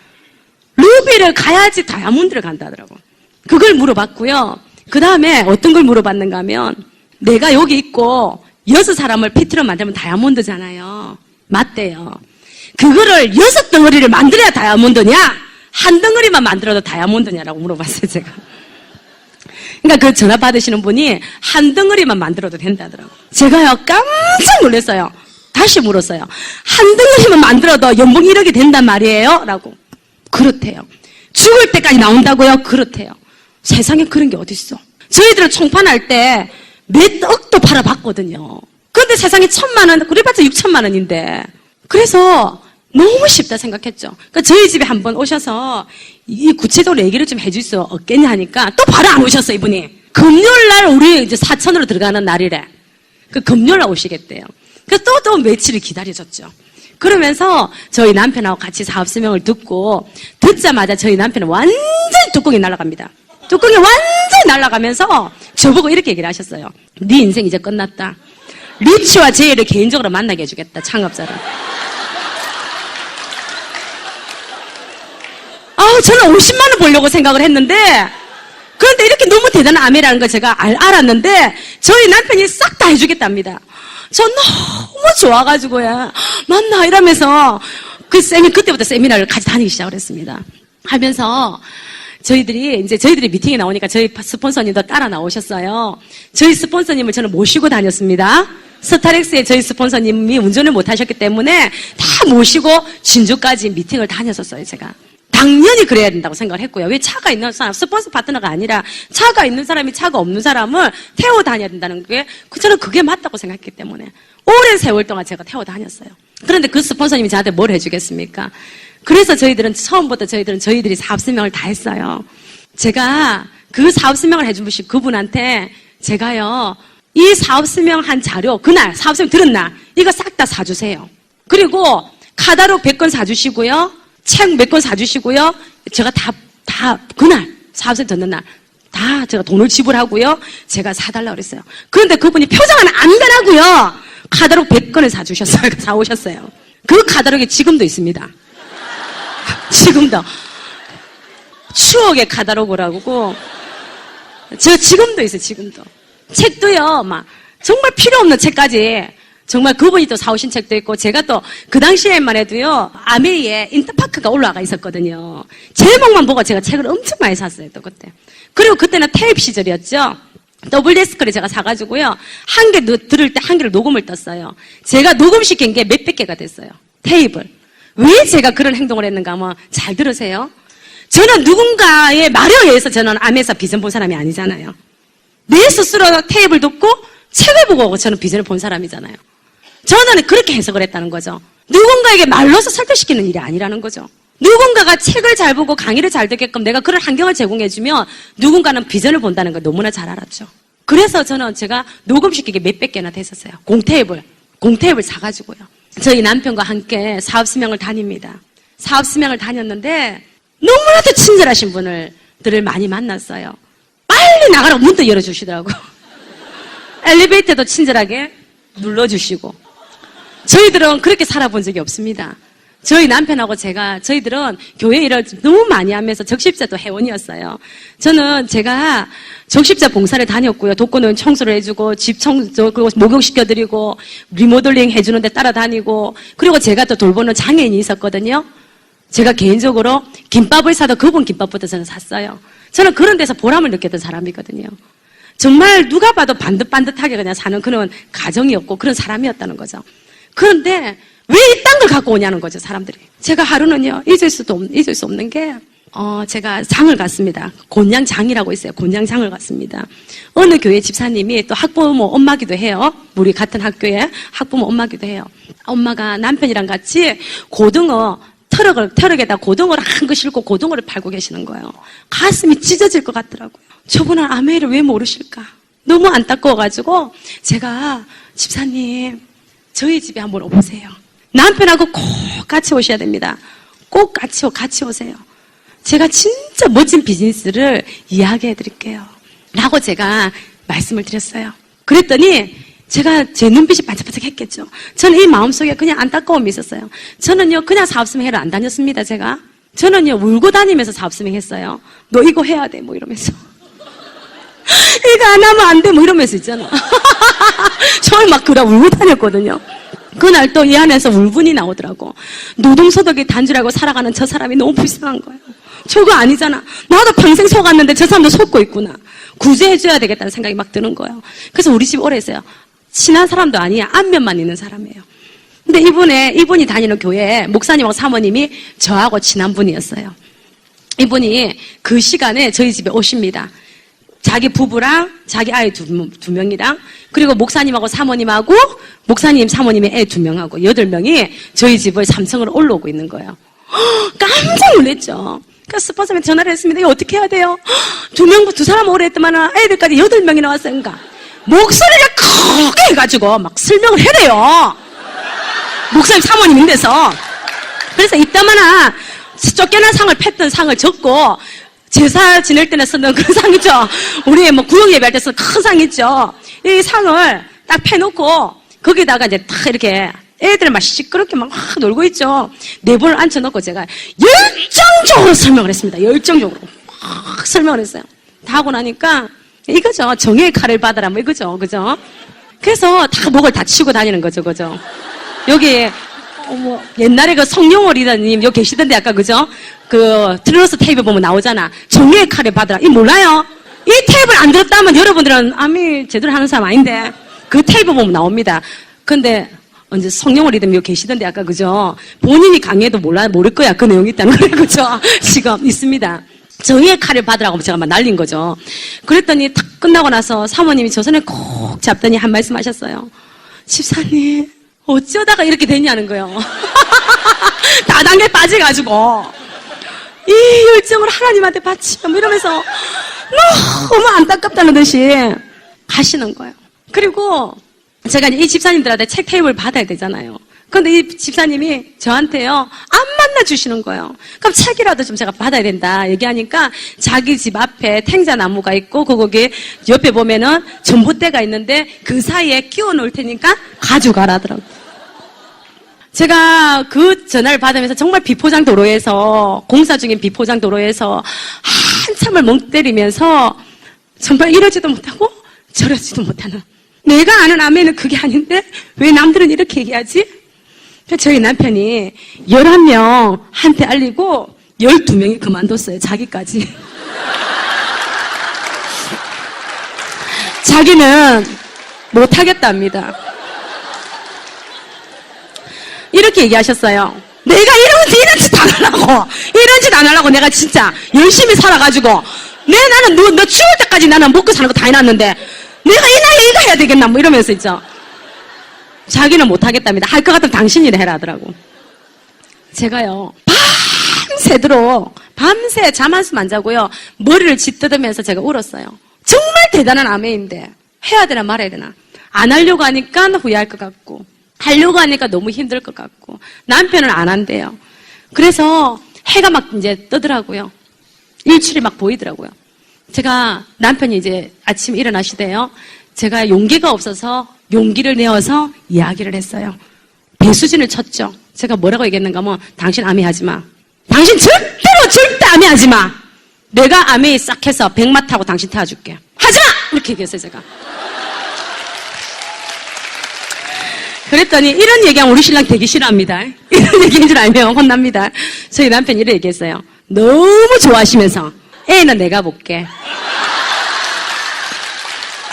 루비를 가야지 다이아몬드를 간다더라고. 그걸 물어봤고요. 그 다음에 어떤 걸 물어봤는가 하면 내가 여기 있고 6사람을 피트로 만들면 다이아몬드잖아요. 맞대요. 그거를 6덩어리를 만들어야 다이아몬드냐? 한 덩어리만 만들어도 다이아몬드냐라고 물어봤어요, 제가. 그러니까 그 전화 받으시는 분이 한 덩어리만 만들어도 된다더라고요. 제가요, 깜짝 놀랐어요. 다시 물었어요. 한 덩어리만 만들어도 연봉 1억이 된단 말이에요? 라고. 그렇대요. 죽을 때까지 나온다고요? 그렇대요. 세상에 그런 게 어딨어. 저희들은 총판할 때 몇 억도 팔아봤거든요. 그런데 세상에 1,000만 원, 그래봤자 6천만 원인데. 그래서 너무 쉽다 생각했죠. 그러니까 저희 집에 한번 오셔서 이 구체적으로 얘기를 좀 해줄 수 없겠냐 하니까 또 바로 안 오셨어, 이분이. 금요일날 우리 이제 사천으로 들어가는 날이래. 그 금요일날 오시겠대요. 그래서 또 며칠을 기다려줬죠. 그러면서 저희 남편하고 같이 사업 설명을 듣자마자 저희 남편은 완전히 뚜껑이 날아갑니다. 뚜껑이 완전히 날아가면서 저보고 이렇게 얘기를 하셨어요. 네 인생 이제 끝났다. 리치와 제이를 개인적으로 만나게 해주겠다, 창업자를. 저는 50만 원 벌려고 생각을 했는데, 그런데 이렇게 너무 대단한 아메라는 걸 제가 알았는데, 저희 남편이 싹 다 해주겠답니다. 저 너무 좋아가지고요. 맞나? 이러면서 그때부터 세미나를 같이 다니기 시작을 했습니다. 하면서 저희들이 미팅에 나오니까 저희 스폰서님도 따라 나오셨어요. 저희 스폰서님을 저는 모시고 다녔습니다. 스타렉스의 저희 스폰서님이 운전을 못 하셨기 때문에 다 모시고 진주까지 미팅을 다녔었어요, 제가. 당연히 그래야 된다고 생각을 했고요. 왜 차가 있는 사람, 스폰서 파트너가 아니라 차가 있는 사람이 차가 없는 사람을 태워 다녀야 된다는 게, 저는 그게 맞다고 생각했기 때문에 오랜 세월 동안 제가 태워 다녔어요. 그런데 그 스폰서님이 저한테 뭘 해주겠습니까? 그래서 처음부터 저희들이 사업 설명을 다 했어요. 제가 그 사업 설명을 해준 그분한테 제가요, 이 사업 설명한 자료, 그날 사업 설명 들은 날, 이거 싹 다 사주세요. 그리고 카다록 100건 사주시고요. 책 몇 권 사주시고요. 제가 그날, 사업설 듣는 날, 다 제가 돈을 지불하고요. 제가 사달라고 그랬어요. 그런데 그분이 표정은 안 되라고요. 카다록 100건을 사오셨어요. 그 카다록이 지금도 있습니다. 지금도. 추억의 카다록이라고. 지금도 있어요, 지금도. 책도요, 정말 필요 없는 책까지. 정말 그분이 또 사오신 책도 있고, 제가 또 그 당시에만 해도요, 아메이에 인터파크가 올라가 있었거든요. 제목만 보고 제가 책을 엄청 많이 샀어요, 또 그때. 그리고 그때는 테이프 시절이었죠. 더블 데스크를 제가 사가지고요, 한 개 들을 때 한 개를 녹음을 떴어요. 제가 녹음시킨 게 몇백 개가 됐어요. 테이프를. 왜 제가 그런 행동을 했는가 하면, 잘 들으세요. 저는 누군가의 말에 의해서 저는 암에서 비전 본 사람이 아니잖아요. 내 스스로 테이프를 듣고 책을 보고 저는 비전을 본 사람이잖아요. 저는 그렇게 해석을 했다는 거죠. 누군가에게 말로서 설득시키는 일이 아니라는 거죠. 누군가가 책을 잘 보고 강의를 잘 듣게끔 내가 그런 환경을 제공해주면 누군가는 비전을 본다는 걸 너무나 잘 알았죠. 그래서 제가 녹음시키기 몇백 개나 됐었어요. 공테이블 사가지고요. 저희 남편과 함께 사업 수명을 다닙니다. 사업 수명을 다녔는데 너무나도 친절하신 분들을 많이 만났어요. 빨리 나가라고 문도 열어주시더라고요. 엘리베이터도 친절하게 눌러주시고. 저희들은 그렇게 살아본 적이 없습니다. 저희 남편하고 저희들은 교회 일을 너무 많이 하면서 적십자도 회원이었어요. 제가 적십자 봉사를 다녔고요. 독거노인 청소를 해주고, 집 청소, 그리고 목욕시켜드리고, 리모델링 해주는데 따라다니고, 그리고 제가 또 돌보는 장애인이 있었거든요. 제가 개인적으로 김밥을 사도 그분 김밥부터 저는 샀어요. 저는 그런 데서 보람을 느꼈던 사람이거든요. 정말 누가 봐도 반듯반듯하게 그냥 사는 그런 가정이었고 그런 사람이었다는 거죠. 그런데 왜 이딴 걸 갖고 오냐는 거죠, 사람들이. 제가 하루는요, 잊을 수 없는 게, 제가 장을 갔습니다. 곤양장이라고 있어요. 곤양장을 갔습니다. 어느 교회 집사님이 또 학부모 엄마기도 해요. 우리 같은 학교에 학부모 엄마기도 해요. 엄마가 남편이랑 같이 고등어, 트럭에다 고등어를 한 거 싣고 고등어를 팔고 계시는 거예요. 가슴이 찢어질 것 같더라고요. 저분은 아메이를 왜 모르실까? 너무 안타까워가지고 제가 집사님 저희 집에 한번 오세요. 남편하고 꼭 같이 오셔야 됩니다. 꼭 같이 오세요. 제가 진짜 멋진 비즈니스를 이야기해 드릴게요. 라고 제가 말씀을 드렸어요. 그랬더니 제가 제 눈빛이 반짝반짝 했겠죠. 저는 이 마음속에 그냥 안타까움이 있었어요. 저는요, 그냥 사업설명회를 안 다녔습니다, 제가. 저는요, 울고 다니면서 사업설명 했어요. 너 이거 해야 돼, 뭐 이러면서. 이거 안 하면 안 돼, 뭐 이러면서 있잖아. 저는 막 그래 울고 다녔거든요. 그날 또 이 안에서 울분이 나오더라고. 노동소득이 단주라고 살아가는 저 사람이 너무 불쌍한 거예요. 저거 아니잖아. 나도 평생 속았는데 저 사람도 속고 있구나. 구제해줘야 되겠다는 생각이 막 드는 거예요. 그래서 우리 집 오래 했어요. 친한 사람도 아니야. 안면만 있는 사람이에요. 근데 이분이 다니는 교회에 목사님하고 사모님이 저하고 친한 분이었어요. 이분이 그 시간에 저희 집에 오십니다. 자기 부부랑 자기 아이 두 명이랑 그리고 목사님하고 사모님하고 목사님 사모님의 애 2명하고 8명이 저희 집을 3층으로 올라오고 있는 거예요. 깜짝 놀랐죠. 그래서 스폰서한테 전화를 했습니다. 이거 어떻게 해야 돼요? 두 사람 오래 했더만 애들까지 8명이 나왔어요. 그러니까 목소리를 크게 해가지고 막 설명을 해래요. 목사님 사모님인데서. 그래서 이따마나 쫓겨난 상을 팼던 상을 적고 제사 지낼 때나 쓰는 그런 상 있죠. 우리 뭐 구역 예배할 때 쓰는 큰 상 있죠. 이 상을 딱 패놓고 거기다가 이제 딱 이렇게 애들 막 시끄럽게 막 놀고 있죠. 4분을 앉혀놓고 제가 열정적으로 설명을 했습니다. 열정적으로 막 설명을 했어요. 다 하고 나니까 이거죠. 정의의 칼을 받아라 뭐 이거죠. 그죠? 그래서 다 목을 다 치고 다니는 거죠. 그죠? 여기 뭐 옛날에 그 성룡호 리더님 여기 계시던데 아까 그죠? 그 트러스 테이블 보면 나오잖아. 정의의 칼을 받아라. 이 몰라요? 이 테이블 안 들었다면 여러분들은 아미 제대로 하는 사람 아닌데 그 테이블 보면 나옵니다. 근데 언제 성룡호 리더님 여기 계시던데 아까 그죠? 본인이 강의해도 모를 거야. 그 내용이 있다는 거예요. 그죠? 지금 있습니다. 정의의 칼을 받으라고 제가 막 날린 거죠. 그랬더니 탁 끝나고 나서 사모님이 저 손에 콕 잡더니 한 말씀 하셨어요. 집사님 어쩌다가 이렇게 됐냐는 거예요. 다단계 빠져가지고 이 열정을 하나님한테 바치면 뭐 이러면서 너무 안타깝다는 듯이 가시는 거예요. 그리고 제가 이제 이 집사님들한테 책 테이블 받아야 되잖아요. 근데 이 집사님이 저한테요 안 만나주시는 거예요. 그럼 책이라도 좀 제가 받아야 된다 얘기하니까 자기 집 앞에 탱자나무가 있고 거기 옆에 보면은 전봇대가 있는데 그 사이에 끼워 놓을 테니까 가져가라더라고요. 제가 그 전화를 받으면서 정말 비포장 도로에서 공사 중인 비포장 도로에서 한참을 멍 때리면서 정말 이러지도 못하고 저러지도 못하는 내가 아는 아멘은 그게 아닌데 왜 남들은 이렇게 얘기하지? 저희 남편이 11명한테 알리고 12명이 그만뒀어요. 자기까지. 자기는 못하겠답니다. 이렇게 얘기하셨어요. 내가 이런 짓 안 하려고 이런 짓 안 하려고 내가 진짜 열심히 살아가지고 나는 너 추울 때까지 나는 먹고 사는 거 다 해놨는데 내가 이 나이에 이거 해야 되겠나 뭐 이러면서 있죠. 자기는 못하겠답니다. 할 것 같으면 당신이 해라 하더라고. 제가요 밤새도록 밤새 잠 한숨 안 자고요 머리를 짓뜯으면서 제가 울었어요. 정말 대단한 아멘인데 해야 되나 말아야 되나 안 하려고 하니까 후회할 것 같고 하려고 하니까 너무 힘들 것 같고 남편은 안 한대요. 그래서 해가 막 이제 뜨더라고요. 일출이 막 보이더라고요. 제가 남편이 이제 아침 일어나시대요. 제가 용기가 없어서 용기를 내어서 이야기를 했어요. 배수진을 쳤죠. 제가 뭐라고 얘기했는가 하면 당신 아미하지 마. 당신 절대 아미하지 마. 내가 아미 싹 해서 백마 타고 당신 태워줄게. 하지 마! 이렇게 얘기했어요 제가. 그랬더니 이런 얘기하면 우리 신랑 되게 싫어합니다. 이런 얘기인 줄 알면 혼납니다. 저희 남편이 이렇게 얘기했어요. 너무 좋아하시면서 애는 내가 볼게.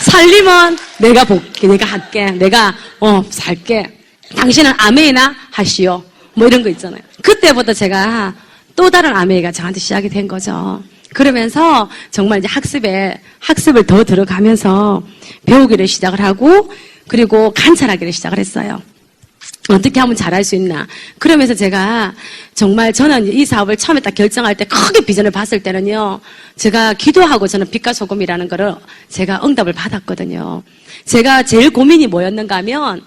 살림은 내가 볼게. 내가 할게. 내가 살게. 당신은 아메이나 하시오. 뭐 이런 거 있잖아요. 그때부터 제가 또 다른 아메이가 저한테 시작이 된 거죠. 그러면서 정말 이제 학습을 더 들어가면서 배우기를 시작을 하고 그리고 관찰하기를 시작을 했어요. 어떻게 하면 잘할 수 있나. 그러면서 제가 정말 저는 이 사업을 처음에 딱 결정할 때 크게 비전을 봤을 때는요. 제가 기도하고 저는 빛과 소금이라는 거를 제가 응답을 받았거든요. 제가 제일 고민이 뭐였는가 하면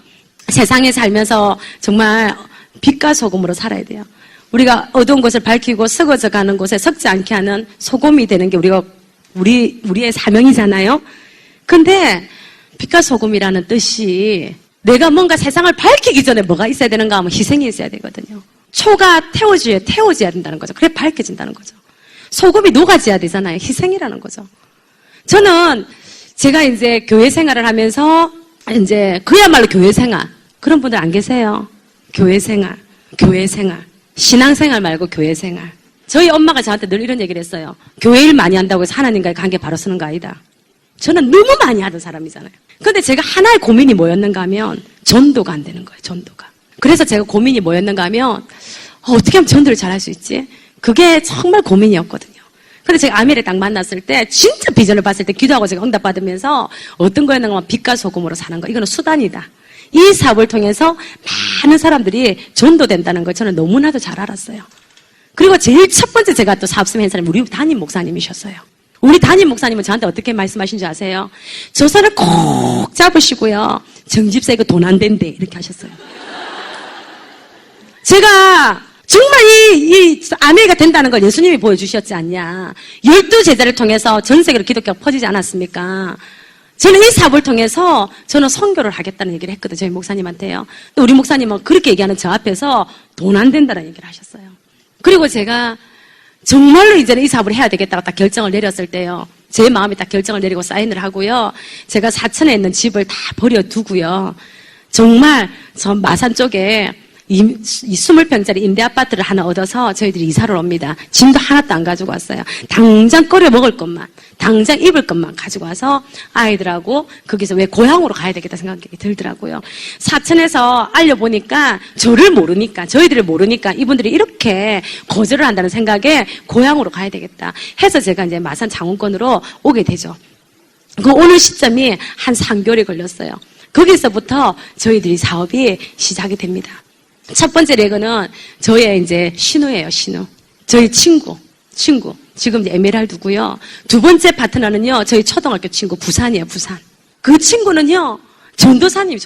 세상에 살면서 정말 빛과 소금으로 살아야 돼요. 우리가 어두운 곳을 밝히고 썩어져 가는 곳에 썩지 않게 하는 소금이 되는 게 우리의 사명이잖아요. 근데 빛과 소금이라는 뜻이 내가 뭔가 세상을 밝히기 전에 뭐가 있어야 되는가 하면 희생이 있어야 되거든요. 초가 태워져야 된다는 거죠. 그래 밝혀진다는 거죠. 소금이 녹아져야 되잖아요. 희생이라는 거죠. 저는 제가 이제 교회 생활을 하면서 이제 그야말로 교회 생활. 그런 분들 안 계세요? 교회 생활. 신앙생활 말고 교회 생활. 저희 엄마가 저한테 늘 이런 얘기를 했어요. 교회 일 많이 한다고 해서 하나님과의 관계 바로 쓰는 거 아니다. 저는 너무 많이 하던 사람이잖아요. 근데 제가 하나의 고민이 뭐였는가 하면 전도가 안 되는 거예요. 전도가. 그래서 제가 고민이 뭐였는가 하면 어떻게 하면 전도를 잘할 수 있지? 그게 정말 고민이었거든요. 근데 제가 아미를 딱 만났을 때 진짜 비전을 봤을 때 기도하고 제가 응답받으면서 어떤 거였는가 하면 빛과 소금으로 사는 거. 이거는 수단이다. 이 사업을 통해서 많은 사람들이 전도된다는 걸 저는 너무나도 잘 알았어요. 그리고 제일 첫 번째 제가 또 사업팀 한 사람이 우리 담임 목사님이셨어요. 우리 담임 목사님은 저한테 어떻게 말씀하신 줄 아세요? 저 손을 꼭 잡으시고요. 정집사 이거 돈 안 된대. 이렇게 하셨어요. 제가 정말 이 아메가 된다는 걸 예수님이 보여주셨지 않냐. 12제자를 통해서 전 세계로 기독교가 퍼지지 않았습니까? 저는 이 사업을 통해서 저는 선교를 하겠다는 얘기를 했거든요. 저희 목사님한테요. 또 우리 목사님은 그렇게 얘기하는 저 앞에서 돈 안 된다는 얘기를 하셨어요. 그리고 제가 정말로 이제는 이 사업을 해야 되겠다고 딱 결정을 내렸을 때요. 제 마음에 딱 결정을 내리고 사인을 하고요. 제가 사천에 있는 집을 다 버려두고요. 정말 저 마산 쪽에 이 20평짜리 임대 아파트를 하나 얻어서 저희들이 이사를 옵니다. 짐도 하나도 안 가지고 왔어요. 당장 끓여 먹을 것만, 당장 입을 것만 가지고 와서 아이들하고 거기서 왜 고향으로 가야 되겠다 생각이 들더라고요. 사천에서 알려보니까 저희들을 모르니까 이분들이 이렇게 거절을 한다는 생각에 고향으로 가야 되겠다 해서 제가 이제 마산 장원권으로 오게 되죠. 그 오는 시점이 한 3개월이 걸렸어요. 거기서부터 저희들이 사업이 시작이 됩니다. 첫 번째 레그는 저의 이제 신우예요, 신우. 저희 친구. 지금 이제 에메랄드고요. 두 번째 파트너는요, 저희 초등학교 친구, 부산이에요, 부산. 그 친구는요, 전도사님.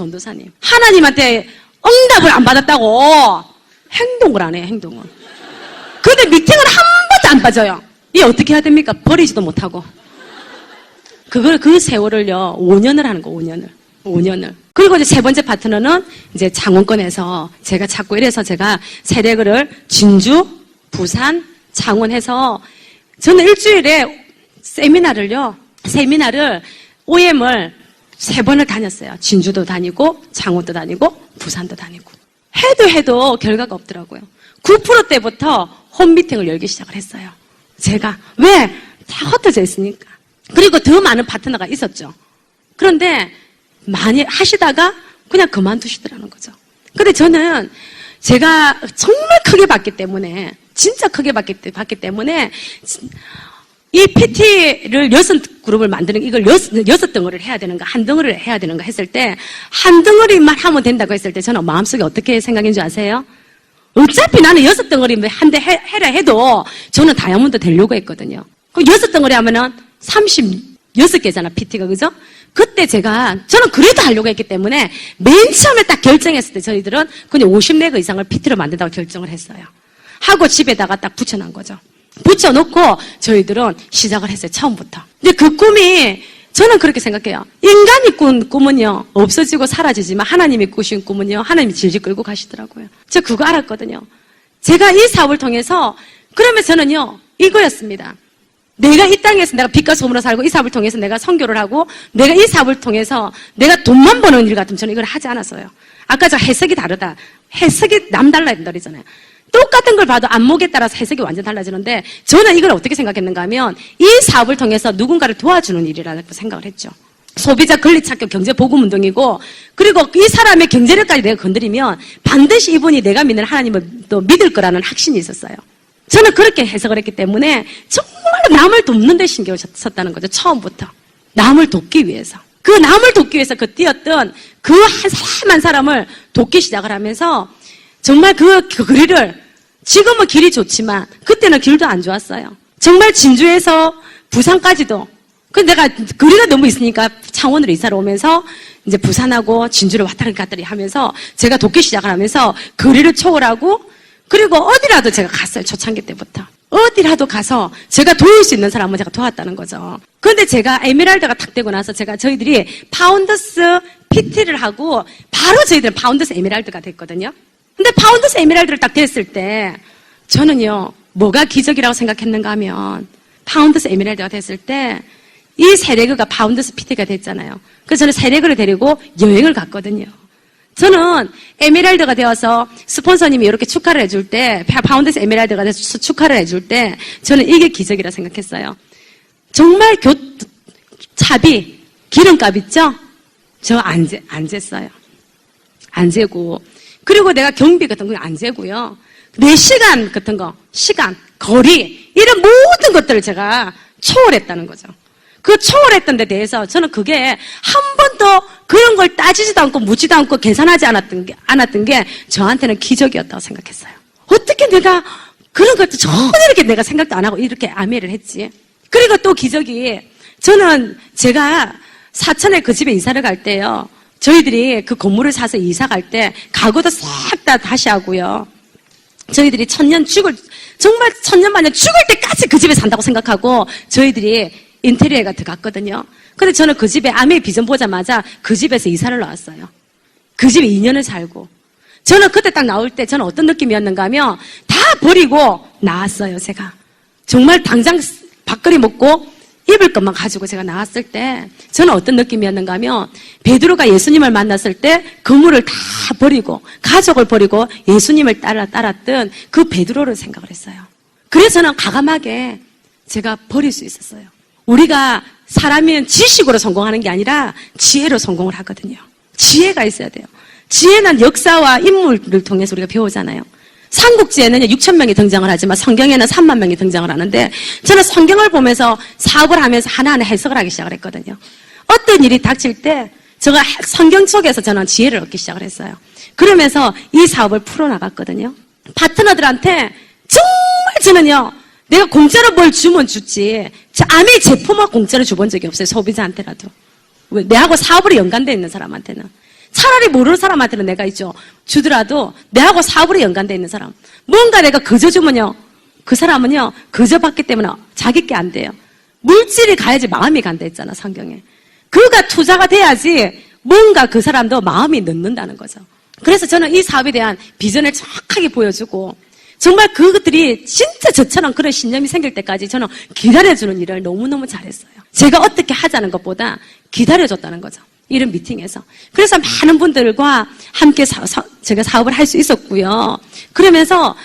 하나님한테 응답을 안 받았다고 행동을 안 해요, 행동을. 근데 미팅을 한 번도 안 빠져요. 이 어떻게 해야 됩니까? 버리지도 못하고. 그 세월을요, 5년을 하는 거, 5년을. 그리고 이제 세 번째 파트너는 이제 창원권에서 제가 찾고 이래서 제가 세례를 진주, 부산, 창원해서 저는 일주일에 세미나를 OM을 3번을 다녔어요. 진주도 다니고, 창원도 다니고, 부산도 다니고. 해도 결과가 없더라고요. 9% 때부터 홈미팅을 열기 시작을 했어요. 제가. 왜? 다 흩어져 있으니까. 그리고 더 많은 파트너가 있었죠. 그런데 많이 하시다가 그냥 그만두시더라는 거죠. 근데 저는 제가 정말 크게 봤기 때문에, 진짜 크게 봤기 때문에, 이 PT를 6그룹을 만드는, 이걸 6덩어리를 해야 되는가, 한 덩어리를 해야 되는가 했을 때, 한 덩어리만 하면 된다고 했을 때, 저는 마음속에 어떻게 생각인 줄 아세요? 어차피 나는 6덩어리 한 대 해라 해도, 저는 다이아몬드 되려고 했거든요. 그럼 6덩어리 하면은 36개잖아, PT가, 그죠? 그때 저는 그래도 하려고 했기 때문에 맨 처음에 딱 결정했을 때 저희들은 그냥 54개 이상을 PT로 만든다고 결정을 했어요. 하고 집에다가 딱 붙여놓은 거죠. 붙여놓고 저희들은 시작을 했어요. 처음부터. 근데 그 꿈이 저는 그렇게 생각해요. 인간이 꾼 꿈은요, 없어지고 사라지지만 하나님이 꾸신 꿈은요, 하나님이 질질 끌고 가시더라고요. 저 그거 알았거든요. 제가 이 사업을 통해서, 그러면 저는요, 이거였습니다. 내가 이 땅에서 내가 빛과 소금으로 살고 이 사업을 통해서 내가 선교를 하고 내가 이 사업을 통해서 내가 돈만 버는 일 같으면 저는 이걸 하지 않았어요. 아까 저 해석이 다르다. 해석이 남달라야 된다 그랬잖아요. 똑같은 걸 봐도 안목에 따라서 해석이 완전 달라지는데 저는 이걸 어떻게 생각했는가 하면 이 사업을 통해서 누군가를 도와주는 일이라고 생각을 했죠. 소비자 권리찾기 경제복음운동이고 그리고 이 사람의 경제력까지 내가 건드리면 반드시 이분이 내가 믿는 하나님을 또 믿을 거라는 확신이 있었어요. 저는 그렇게 해석을 했기 때문에 정말 남을 돕는 데 신경을 썼다는 거죠. 처음부터. 남을 돕기 위해서. 그 남을 돕기 위해서 뛰었던 그 한 사람을 돕기 시작을 하면서 정말 그 거리를 지금은 길이 좋지만 그때는 길도 안 좋았어요. 정말 진주에서 부산까지도 근데 내가 거리가 너무 있으니까 창원으로 이사를 오면서 이제 부산하고 진주를 왔다리 갔다리 하면서 제가 돕기 시작을 하면서 거리를 초월하고 그리고 어디라도 제가 갔어요. 초창기 때부터. 어디라도 가서 제가 도울 수 있는 사람은 제가 도왔다는 거죠. 그런데 제가 에메랄드가 탁 되고 나서 저희들이 파운더스 PT를 하고 바로 저희들은 파운더스 에메랄드가 됐거든요. 근데 파운더스 에메랄드를 딱 됐을 때 저는요, 뭐가 기적이라고 생각했는가 하면 파운더스 에메랄드가 됐을 때 이 세레그가 파운더스 PT가 됐잖아요. 그래서 저는 세레그를 데리고 여행을 갔거든요. 저는 에메랄드가 되어서 스폰서님이 이렇게 축하를 해줄 때, 파운더스 에메랄드가 돼서 축하를 해줄 때 저는 이게 기적이라 생각했어요. 정말 차비, 기름값 있죠? 저 안 쟀어요. 안 재고. 그리고 내가 경비 같은 거 안 재고요. 내 시간 같은 거, 시간, 거리, 이런 모든 것들을 제가 초월했다는 거죠. 그 초월했던 데 대해서 저는 그게 한 번도 그런 걸 따지지도 않고 묻지도 않고 계산하지 않았던 게 저한테는 기적이었다고 생각했어요. 어떻게 내가 그런 것도 전혀 이렇게 내가 생각도 안 하고 이렇게 아멘을 했지. 그리고 또 기적이, 저는 제가 사천에 그 집에 이사를 갈 때요, 저희들이 그 건물을 사서 이사 갈 때 가구도 싹 다 다시 하고요, 저희들이 정말 천년만년 죽을 때까지 그 집에 산다고 생각하고 저희들이 인테리어가 들어갔거든요. 근데 저는 그 집에 아메의 비전 보자마자 그 집에서 이사를 나왔어요. 그 집에 2년을 살고. 저는 그때 딱 나올 때 저는 어떤 느낌이었는가 하면 다 버리고 나왔어요, 제가. 정말 당장 밥거리 먹고 입을 것만 가지고 제가 나왔을 때 저는 어떤 느낌이었는가 하면 베드로가 예수님을 만났을 때 그물을 다 버리고 가족을 버리고 예수님을 따랐던 그 베드로를 생각을 했어요. 그래서 저는 과감하게 제가 버릴 수 있었어요. 우리가 사람은 지식으로 성공하는 게 아니라 지혜로 성공을 하거든요. 지혜가 있어야 돼요. 지혜는 역사와 인물을 통해서 우리가 배우잖아요. 삼국지에는 6천 명이 등장을 하지만 성경에는 3만 명이 등장을 하는데 저는 성경을 보면서 사업을 하면서 하나하나 해석을 하기 시작을 했거든요. 어떤 일이 닥칠 때 제가 성경 속에서 저는 지혜를 얻기 시작을 했어요. 그러면서 이 사업을 풀어나갔거든요. 파트너들한테 정말 저는요, 내가 공짜로 뭘 주면 주지 아메 제품을 공짜로 줘본 적이 없어요. 소비자한테라도. 왜? 내하고 사업으로 연관되어 있는 사람한테는. 차라리 모르는 사람한테는 내가 있죠. 주더라도 내하고 사업으로 연관되어 있는 사람. 뭔가 내가 그저 주면요, 그 사람은요 그저 받기 때문에 자기 게 안 돼요. 물질이 가야지 마음이 간다 했잖아, 성경에. 그가 투자가 돼야지 뭔가 그 사람도 마음이 넣는다는 거죠. 그래서 저는 이 사업에 대한 비전을 정확하게 보여주고 정말 그것들이 진짜 저처럼 그런 신념이 생길 때까지 저는 기다려주는 일을 너무너무 잘했어요. 제가 어떻게 하자는 것보다 기다려줬다는 거죠. 이런 미팅에서. 그래서 많은 분들과 함께 제가 사업을 할 수 있었고요. 그러면서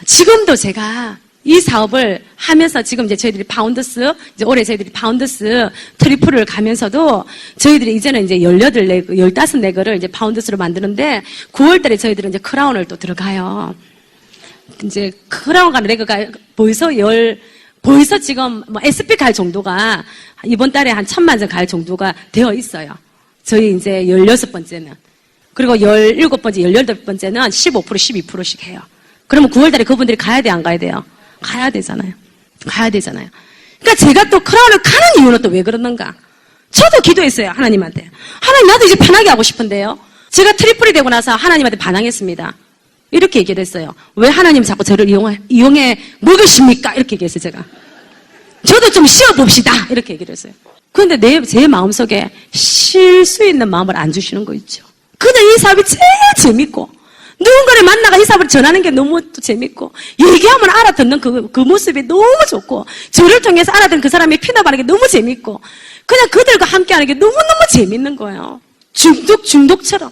지금도 제가 이 사업을 하면서 지금 이제 저희들이 파운더스, 이제 올해 저희들이 파운더스 트리플을 가면서도 저희들이 이제는 이제 18레그, 15레그를 이제 파운더스로 만드는데 9월 달에 저희들은 이제 크라운을 또 들어가요. 이제 크라운 가는 레그가 벌써 지금 뭐 SP 갈 정도가 이번 달에 한 1,000만 점 갈 정도가 되어 있어요. 저희 이제 16번째는. 그리고 17번째, 18번째는 15%, 12%씩 해요. 그러면 9월 달에 그분들이 가야 돼, 안 가야 돼요? 가야 되잖아요. 가야 되잖아요. 그러니까 제가 또 크라운을 가는 이유는 또 왜 그러는가? 저도 기도했어요, 하나님한테. 하나님, 나도 이제 편하게 하고 싶은데요. 제가 트리플이 되고 나서 하나님한테 반항했습니다. 이렇게 얘기를 했어요. 왜 하나님 자꾸 저를 이용해 먹으십니까? 이렇게 얘기했어요, 제가. 저도 좀 쉬어봅시다. 이렇게 얘기를 했어요. 그런데 제 마음속에 쉴 수 있는 마음을 안 주시는 거 있죠. 그냥 이 사업이 제일 재밌고, 누군가를 만나가 이 사업을 전하는 게 너무 또 재밌고, 얘기하면 알아듣는 그 모습이 너무 좋고, 저를 통해서 알아듣는 그 사람이 피나가는 게 너무 재밌고, 그냥 그들과 함께 하는 게 너무너무 재밌는 거예요. 중독처럼.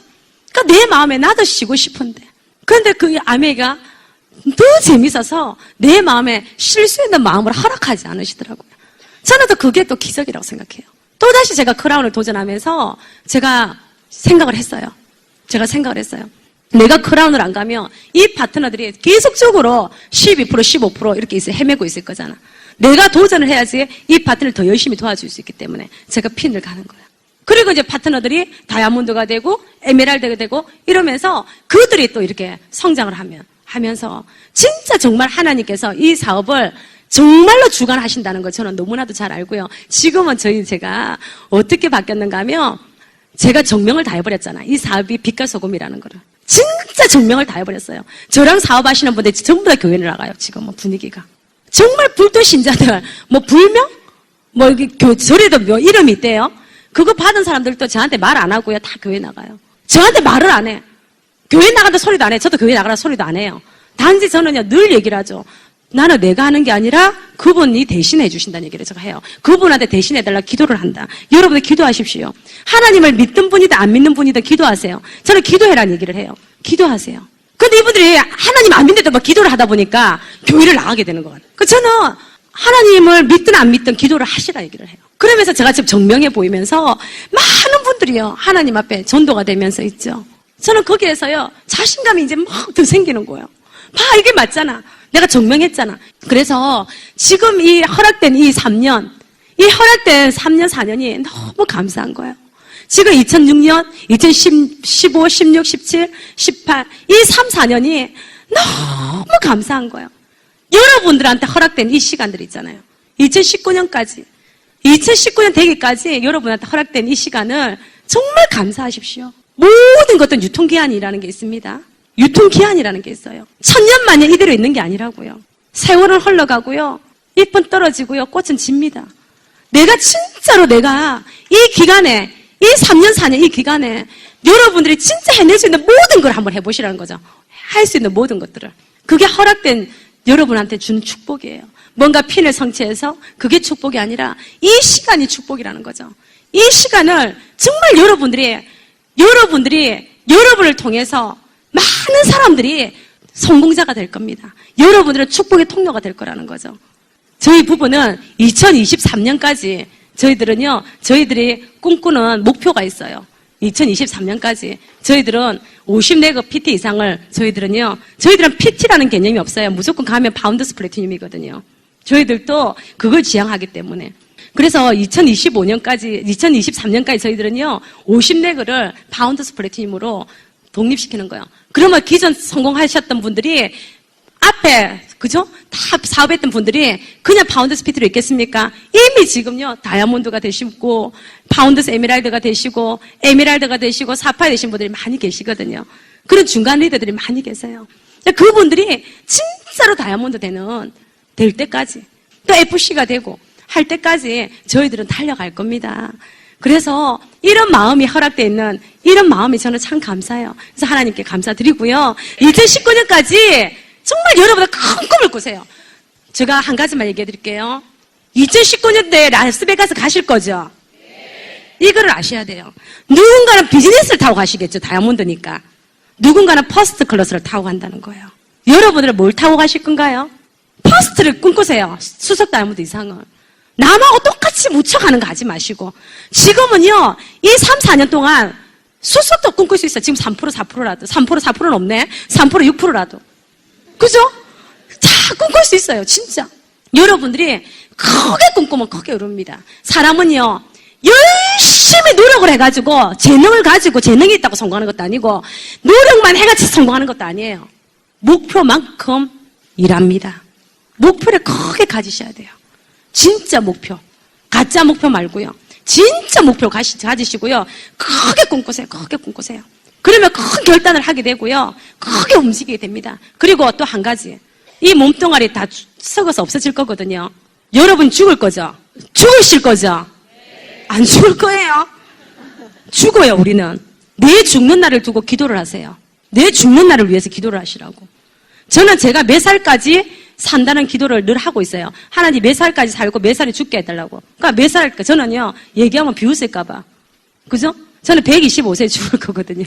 그러니까 내 마음에 나도 쉬고 싶은데. 그런데 그 아메가 더 재밌어서 내 마음에 쉴 수 있는 마음을 허락하지 않으시더라고요. 저는 또 그게 또 기적이라고 생각해요. 또다시 제가 크라운을 도전하면서 제가 생각을 했어요. 내가 크라운을 안 가면 이 파트너들이 계속적으로 12%, 15% 이렇게 헤매고 있을 거잖아. 내가 도전을 해야지 이 파트너를 더 열심히 도와줄 수 있기 때문에 제가 핀을 가는 거야. 그리고 이제 파트너들이 다이아몬드가 되고 에메랄드가 되고 이러면서 그들이 또 이렇게 성장을 하면서 진짜 정말 하나님께서 이 사업을 정말로 주관하신다는 걸 저는 너무나도 잘 알고요. 지금은 제가 어떻게 바뀌었는가 하면 제가 정명을 다 해버렸잖아. 이 사업이 빛과 소금이라는 거를. 진짜 정명을 다 해버렸어요. 저랑 사업하시는 분들 전부 다 교회를 나가요. 지금 뭐 분위기가. 정말 불도 신자들, 뭐 불명? 뭐 여기 절에도 뭐 이름이 있대요. 그거 받은 사람들도 저한테 말 안 하고요. 다 교회 나가요. 저한테 말을 안 해. 교회 나간다 소리도 안 해. 저도 교회 나가라 소리도 안 해요. 단지 저는요, 늘 얘기를 하죠. 나는 내가 하는 게 아니라 그분이 대신해 주신다는 얘기를 제가 해요. 그분한테 대신해달라 기도를 한다. 여러분들 기도하십시오. 하나님을 믿든 분이든 안 믿는 분이든 기도하세요. 저는 기도해라는 얘기를 해요. 기도하세요. 근데 이분들이 하나님 안 믿는데 막 기도를 하다 보니까 교회를 나가게 되는 것 같아요. 저는 하나님을 믿든 안 믿든 기도를 하시라 얘기를 해요. 그러면서 제가 지금 정명해 보이면서 많은 분들이요, 하나님 앞에 전도가 되면서 있죠. 저는 거기에서요, 자신감이 이제 막 더 생기는 거예요. 봐, 이게 맞잖아. 내가 정명했잖아. 그래서 지금 이 허락된 이 3년, 이 허락된 3년, 4년이 너무 감사한 거예요. 지금 2006년, 2015, 16, 17, 18, 이 3, 4년이 너무 감사한 거예요. 여러분들한테 허락된 이 시간들 있잖아요. 2019년까지, 2019년 되기까지 여러분한테 허락된 이 시간을 정말 감사하십시오. 모든 것은 유통기한이라는 게 있습니다. 유통기한이라는 게 있어요. 1000년 만에 이대로 있는 게 아니라고요. 세월은 흘러가고요. 잎은 떨어지고요. 꽃은 집니다. 진짜로 내가 이 기간에, 이 3년, 4년 이 기간에 여러분들이 진짜 해낼 수 있는 모든 걸 한번 해보시라는 거죠. 할 수 있는 모든 것들을. 그게 허락된 여러분한테 준 축복이에요. 뭔가 핀을 성취해서 그게 축복이 아니라 이 시간이 축복이라는 거죠. 이 시간을 정말 여러분을 통해서 많은 사람들이 성공자가 될 겁니다. 여러분들은 축복의 통로가 될 거라는 거죠. 저희 부부는 2023년까지 저희들이 꿈꾸는 목표가 있어요. 2023년까지 저희들은 54급 PT 이상을 저희들은 PT라는 개념이 없어요. 무조건 가면 파운더스 플래티늄이거든요. 저희들도 그걸 지향하기 때문에. 그래서 2023년까지 저희들은요, 50레그를 파운더스 플래티늄으로 독립시키는 거예요. 그러면 기존 성공하셨던 분들이 앞에, 그죠? 다 사업했던 분들이 그냥 파운더스 PT로 있겠습니까? 이미 지금요, 다이아몬드가 되시고, 파운더스 에메랄드가 되시고, 사파이 되신 분들이 많이 계시거든요. 그런 중간 리더들이 많이 계세요. 그분들이 진짜로 다이아몬드 될 때까지, 또 FC가 되고, 할 때까지 저희들은 달려갈 겁니다. 그래서 이런 마음이 허락되어 있는 이런 마음이 저는 참 감사해요. 그래서 하나님께 감사드리고요. 2019년까지 정말 여러분들 큰 꿈을 꾸세요. 제가 한 가지만 얘기해 드릴게요. 2019년도에 라스베가스 가실 거죠? 이거를 아셔야 돼요. 누군가는 비즈니스를 타고 가시겠죠. 다이아몬드니까. 누군가는 퍼스트 클래스를 타고 간다는 거예요. 여러분들은 뭘 타고 가실 건가요? 퍼스트를 꿈꾸세요. 수석 다이아몬드 이상을. 남하고 똑같이 묻혀가는 거 하지 마시고. 지금은요, 이 3, 4년 동안 수석도 꿈꿀 수 있어요. 지금 3%, 4%라도. 3%, 4%는 없네. 3%, 6%라도. 그죠? 다 꿈꿀 수 있어요. 진짜. 여러분들이 크게 꿈꾸면 크게 이룹니다. 사람은요, 열심히 노력을 해가지고, 재능을 가지고, 재능이 있다고 성공하는 것도 아니고, 노력만 해가지고 성공하는 것도 아니에요. 목표만큼 일합니다. 목표를 크게 가지셔야 돼요. 진짜 목표. 가짜 목표 말고요. 진짜 목표 가지시고요. 크게 꿈꾸세요. 크게 꿈꾸세요. 그러면 큰 결단을 하게 되고요. 크게 움직이게 됩니다. 그리고 또 한 가지. 이 몸뚱아리 다 썩어서 없어질 거거든요. 여러분 죽을 거죠? 죽으실 거죠? 안 죽을 거예요. 죽어요, 우리는. 내 죽는 날을 두고 기도를 하세요. 내 죽는 날을 위해서 기도를 하시라고. 저는 제가 몇 살까지 산다는 기도를 늘 하고 있어요. 하나님 몇 살까지 살고 몇 살에 죽게 해달라고. 그러니까 몇 살, 저는요, 얘기하면 비웃을까봐. 그죠? 저는 125세에 죽을 거거든요.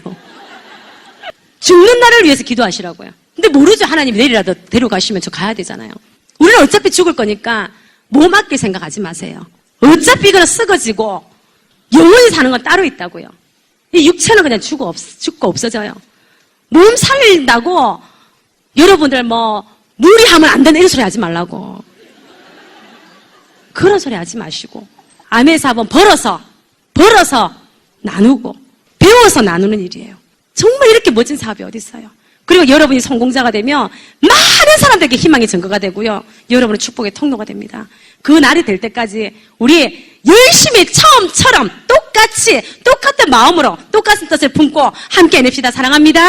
죽는 날을 위해서 기도하시라고요. 근데 모르죠. 하나님이 내일이라도 데려가시면 저 가야 되잖아요. 우리는 어차피 죽을 거니까 몸 아낄 생각하지 마세요. 어차피 이거는 썩어지고 영원히 사는 건 따로 있다고요. 이 육체는 그냥 죽고 없어져요. 몸 살린다고 여러분들 무리하면 안 되는 이런 소리 하지 말라고. 그런 소리 하지 마시고. 암의 사업은 벌어서 나누고, 배워서 나누는 일이에요. 정말 이렇게 멋진 사업이 어디 있어요? 그리고 여러분이 성공자가 되면 많은 사람들에게 희망의 증거가 되고요. 여러분의 축복의 통로가 됩니다. 그 날이 될 때까지 우리 열심히 처음처럼 똑같은 마음으로 똑같은 뜻을 품고 함께 해냅시다. 사랑합니다.